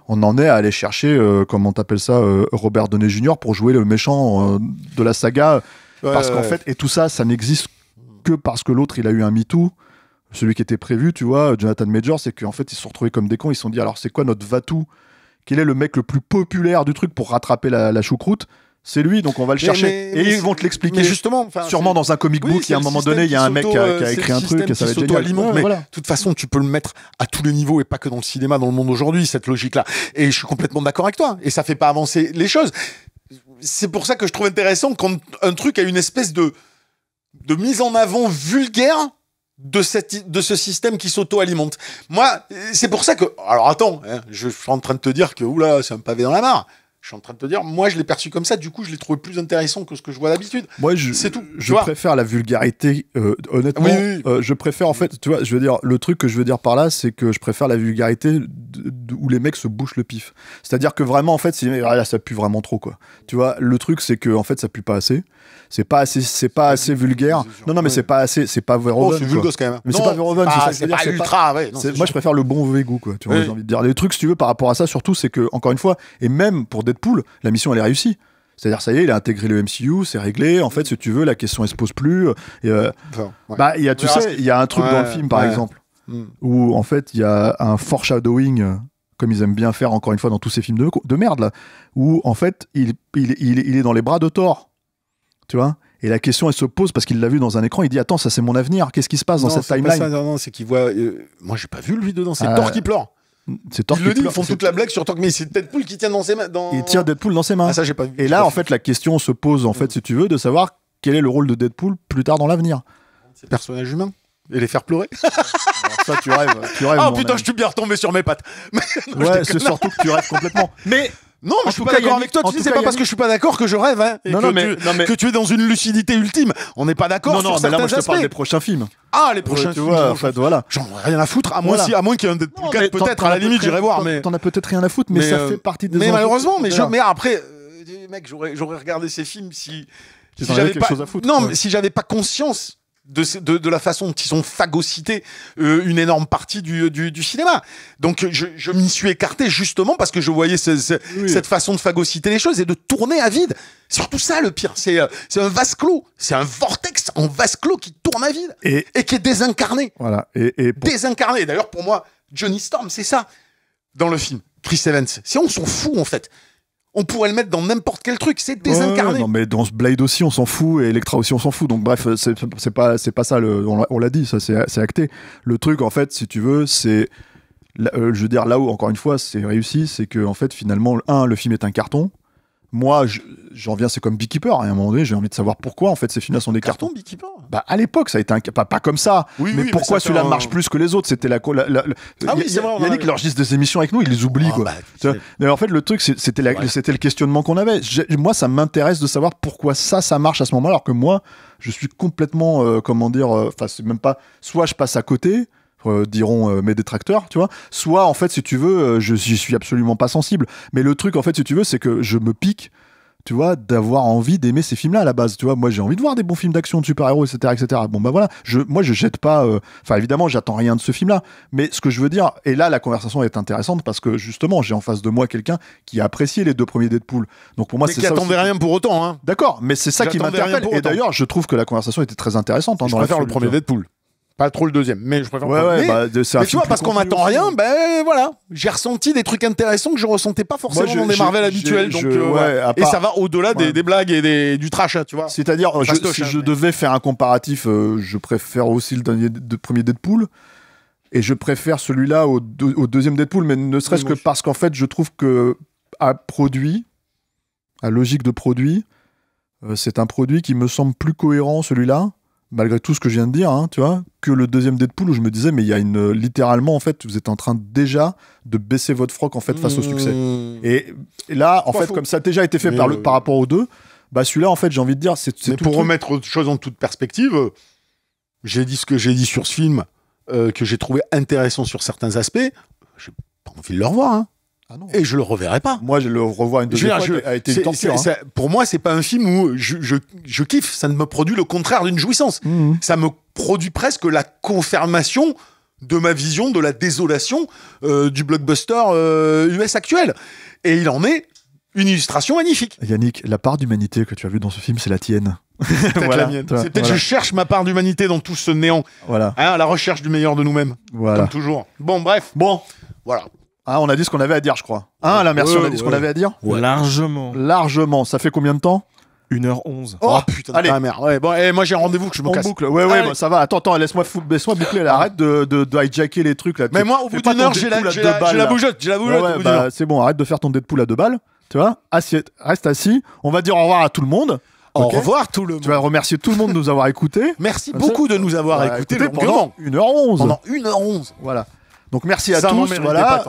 On en est à aller chercher, comment t'appelles ça, Robert Downey Jr. pour jouer le méchant de la saga. Parce qu'en fait, et tout ça, ça n'existe que parce que l'autre, il a eu un MeToo, celui qui était prévu, tu vois, Jonathan Majors, c'est qu'en fait, ils se sont retrouvés comme des cons, ils se sont dit, alors c'est quoi notre va-tout? Quel est le mec le plus populaire du truc pour rattraper la choucroute? C'est lui, donc on va le chercher. Et ils vont te l'expliquer. Mais justement, sûrement dans un comic book, il y a un moment donné, il y a un mec qui a écrit un truc et ça va être génial. Mais de toute façon, tu peux le mettre à tous les niveaux et pas que dans le cinéma, dans le monde aujourd'hui, cette logique-là. Et je suis complètement d'accord avec toi. Et ça fait pas avancer les choses. C'est pour ça que je trouve intéressant quand un truc a une espèce de mise en avant vulgaire de ce système qui s'auto-alimente. Moi, c'est pour ça que... Alors attends, hein, je suis en train de te dire que oula, c'est un pavé dans la mare. Je suis en train de te dire, moi je l'ai perçu comme ça, du coup je l'ai trouvé plus intéressant que ce que je vois d'habitude. Moi c'est tout. Je préfère la vulgarité, honnêtement. Oui. Je préfère en fait, tu vois, je veux dire, le truc que je veux dire par là, c'est que je préfère la vulgarité où les mecs se bouchent le pif. C'est-à-dire que vraiment, en fait, là, ça pue vraiment trop, quoi. Tu vois, le truc, c'est que en fait, ça pue pas assez. C'est pas assez vulgaire. Non, mais c'est pas Verhoeven. C'est vulgose quand même. Mais c'est pas Verhoeven, c'est pas ultra, ouais. Moi, je préfère le bon mauvais goût, quoi. Tu vois, j'ai envie de dire. Les trucs, si tu veux, par rapport à ça, surtout, c'est que, encore une fois, et même pour Deadpool, la mission, elle est réussie. C'est-à-dire, ça y est, il a intégré le MCU, c'est réglé. En fait, si tu veux, la question, elle se pose plus. Bah, il y a, tu sais, il y a un truc dans le film, par exemple, où, en fait, il y a un foreshadowing, comme ils aiment bien faire, encore une fois, dans tous ces films de merde, là, où, en fait, il est dans les bras de Thor. Tu vois, et la question elle se pose parce qu'il l'a vu dans un écran, il dit attends, ça c'est mon avenir, qu'est-ce qui se passe dans cette timeline? Non, c'est qu'il voit moi j'ai pas vu lui dedans, c'est Thor qui pleure. C'est Thor qui pleure. Ils font toute la blague sur Thor, mais c'est Deadpool qui tient dans ses mains. Il tire Deadpool dans ses mains. Ah, ça j'ai pas vu. Et là en fait la question se pose en fait, si tu veux, de savoir quel est le rôle de Deadpool plus tard dans l'avenir. C'est personnage humain et les faire pleurer. Alors ça tu rêves. Ah putain, je suis bien retombé sur mes pattes. Ouais, c'est surtout que tu rêves complètement. Mais non, mais je suis pas d'accord avec toi. Tu dis, c'est pas parce que je suis pas d'accord que je rêve, hein. Que tu es dans une lucidité ultime. On n'est pas d'accord sur certains aspects. Non, mais là, moi, je te parle des prochains films. Ah, les prochains films. En fait, voilà. J'en ai rien à foutre. À moins qu'il y ait un Deadpool 4, peut-être, à la limite, j'irai voir. T'en as peut-être rien à foutre, mais ça fait partie des. Mais malheureusement, mais après, mec, j'aurais regardé ces films si j'avais pas. Non, mais si j'avais pas conscience de la façon dont ils ont phagocyté une énorme partie du cinéma. Donc je m'y suis écarté justement parce que je voyais cette façon de phagocyter les choses et de tourner à vide. C'est surtout ça le pire, c'est un vase clos, c'est un vortex en vase clos qui tourne à vide et qui est désincarné. Voilà. Désincarné. D'ailleurs pour moi, Johnny Storm, c'est ça dans le film. Chris Evans. Si on s'en fout en fait. On pourrait le mettre dans n'importe quel truc, c'est désincarné. Non, mais dans Blade aussi, on s'en fout, et Electra aussi, on s'en fout. Donc, bref, c'est pas ça, on l'a dit, ça, c'est acté. Le truc, en fait, si tu veux, c'est. Je veux dire, là où, encore une fois, c'est réussi, c'est que, en fait, finalement, le film est un carton. Moi, j'en viens, c'est comme Beekeeper. À un moment donné, j'ai envie de savoir pourquoi, en fait, ces films-là sont des cartons. Beekeeper. Bah, à l'époque, ça a été pas comme ça. Mais pourquoi celui-là marche plus que les autres? C'était c'est vrai. Yannick leur disent des émissions avec nous, ils les oublient, quoi. Mais en fait, le truc, c'était le questionnement qu'on avait. Moi, ça m'intéresse de savoir pourquoi ça marche à ce moment-là, alors que moi, je suis complètement, c'est même pas, soit je passe à côté, diront mes détracteurs, tu vois, soit en fait si tu veux je suis absolument pas sensible, mais le truc en fait si tu veux c'est que je me pique, tu vois, d'avoir envie d'aimer ces films-là à la base, tu vois. Moi j'ai envie de voir des bons films d'action, de super-héros, etc. Bon bah voilà, moi je jette pas, évidemment j'attends rien de ce film-là, mais ce que je veux dire, et là la conversation est intéressante parce que justement j'ai en face de moi quelqu'un qui a apprécié les 2 premiers Deadpool, donc pour moi c'est ça qui attendait rien pour autant, hein. D'accord, mais c'est ça qui m'interpelle, et d'ailleurs je trouve que la conversation était très intéressante, hein, je préfère le premier Deadpool. Pas trop le deuxième, mais je préfère. Ouais, c'est un mais tu film vois, parce plus qu'on continu m'attend aussi. rien, ben voilà. J'ai ressenti des trucs intéressants que je ressentais pas forcément Moi, dans des Marvel habituels. Donc, voilà. à Et part- ça va au-delà Ouais. des blagues et du trash, hein, tu vois. C'est-à-dire, Fastoche, si hein, je mais- devais faire un comparatif, je préfère aussi le premier Deadpool. Et je préfère celui-là au deuxième Deadpool, mais ne serait-ce Oui, que moi, parce qu'en fait, je trouve que à logique de produit, c'est un produit qui me semble plus cohérent, celui-là, malgré tout ce que je viens de dire, hein, tu vois, que le deuxième Deadpool où je me disais, mais il y a littéralement, en fait, vous êtes en train déjà de baisser votre froc, en fait, face au succès. Et là, en Pas fait, faux. comme ça a déjà été fait Mais par rapport aux deux, bah celui-là, en fait, j'ai envie de dire, c'est Mais tout pour le truc. remettre autre chose en toute perspective, j'ai dit ce que j'ai dit sur ce film, que j'ai trouvé intéressant sur certains aspects. J'ai pas envie de le revoir, hein. Ah non. Et je le reverrai pas. Moi, je le revois une deuxième Je veux fois, dire, a été une torture. hein. pour moi, c'est pas un film où je kiffe. Ça ne me produit le contraire d'une jouissance. Mhm. Ça me produit presque la confirmation de ma vision de la désolation du blockbuster US actuel. Et il en est une illustration magnifique. Yannick, la part d'humanité que tu as vue dans ce film, c'est la tienne. C'est peut-être Voilà, la mienne. toi, C'est peut-être voilà. je cherche ma part d'humanité dans tout ce néant. Voilà, Hein, à la recherche du meilleur de nous-mêmes. voilà. Comme toujours. Bon, bref. Bon, Voilà. ah, on a dit ce qu'on avait à dire, je crois. Hein, là, merci, Ouais, on a dit ce qu'on ouais. avait à dire. Largement. Largement. Ça fait combien de temps 1h11. Oh, putain allez. de ta mère. Ouais, bon, et moi j'ai un rendez-vous que je me On casse. boucle. Ouais, Allez. bah, ça va. Attends, laisse-moi boucler. Là. Arrête de hijacker les trucs là. Mais moi, au Fais bout pas d'une ton heure, j'ai Deadpool à la 2 balles, là. bougeotte. J'ai la Ouais, bougeotte. ouais, au bout d'une heure. c'est bon, arrête de faire ton Deadpool à 2 balles. Tu vois, reste assis. On va dire au revoir à tout le monde. Au Ok. revoir tout le monde. Tu vas remercier tout le monde de nous avoir écoutés. Merci Comme beaucoup ça. de nous avoir Voilà, écoutés écoutez, longuement. pendant 1h11. Pendant 1h11. Voilà. Donc merci à Ça n'en tous. méritait Voilà. pas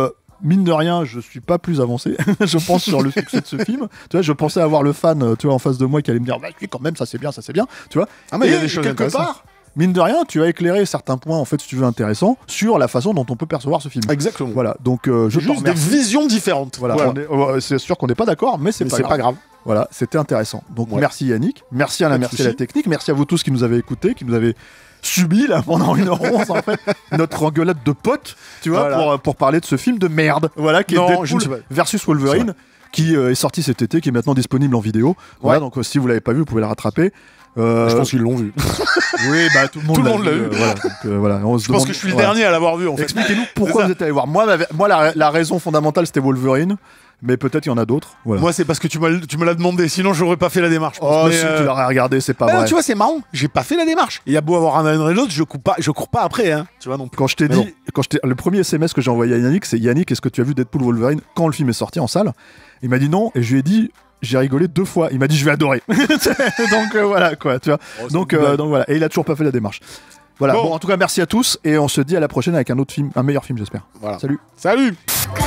tant. Mine de rien, je suis pas plus avancé. Je pense sur le succès de ce film. Tu vois, je pensais avoir le fan, tu vois, en face de moi qui allait me dire, bah, oui, quand même, ça c'est bien, ça c'est bien. Tu vois. Ah, mais il y a Et des choses quelque intéressantes. part, mine de rien, tu as éclairé certains points, en fait, si tu veux, intéressants sur la façon dont on peut percevoir ce film. Exactement. Voilà. Donc je te Juste des remercie. visions différentes. Voilà. C'est sûr qu'on n'est pas d'accord, mais c'est Mais pas c'est grave. pas grave. Voilà, c'était intéressant. Donc Ouais. merci Yannick, merci Alain, Pas de merci à la souci. technique, merci à vous tous qui nous avez écoutés, qui nous avez subi là pendant 1h11 en fait notre engueulade de potes, tu vois, Voilà. pour parler de ce film de merde. Voilà, qui Non, est je ne Deadpool sais pas. versus Wolverine, qui est sorti cet été, qui est maintenant disponible en vidéo. Voilà, donc si vous l'avez pas vu, vous pouvez la rattraper. Je pense qu'ils l'ont vu. Oui, bah tout le monde Tout le l'a monde l'a vu. voilà, donc, voilà, on se Je pense demande- que je suis le voilà. dernier à l'avoir vu en fait. Expliquez-nous pourquoi C'est ça. vous êtes allé voir. Moi, la raison fondamentale, c'était Wolverine, mais peut-être il y en a d'autres. Voilà. Moi, c'est parce que tu me l'as demandé. Sinon, j'aurais pas fait la démarche. je pense. Oh, Mais, si tu l'aurais regardé, c'est pas bah non, vrai. tu vois, c'est marrant. J'ai pas fait la démarche. Il y a beau avoir un et l'autre, je cours pas après, hein. Tu vois non plus. Quand je t'ai Mais dit, le premier SMS que j'ai envoyé à Yannick, c'est Yannick, est-ce que tu as vu Deadpool Wolverine quand le film est sorti en salle? Il m'a dit non, et je lui ai dit, j'ai rigolé 2 fois. Il m'a dit, je vais adorer. Donc voilà, quoi, tu vois. Donc voilà, et il a toujours pas fait la démarche. Voilà, Bon. bon, en tout cas, merci à tous, et on se dit à la prochaine avec un autre film, un meilleur film, j'espère. Voilà. Salut. Salut. Got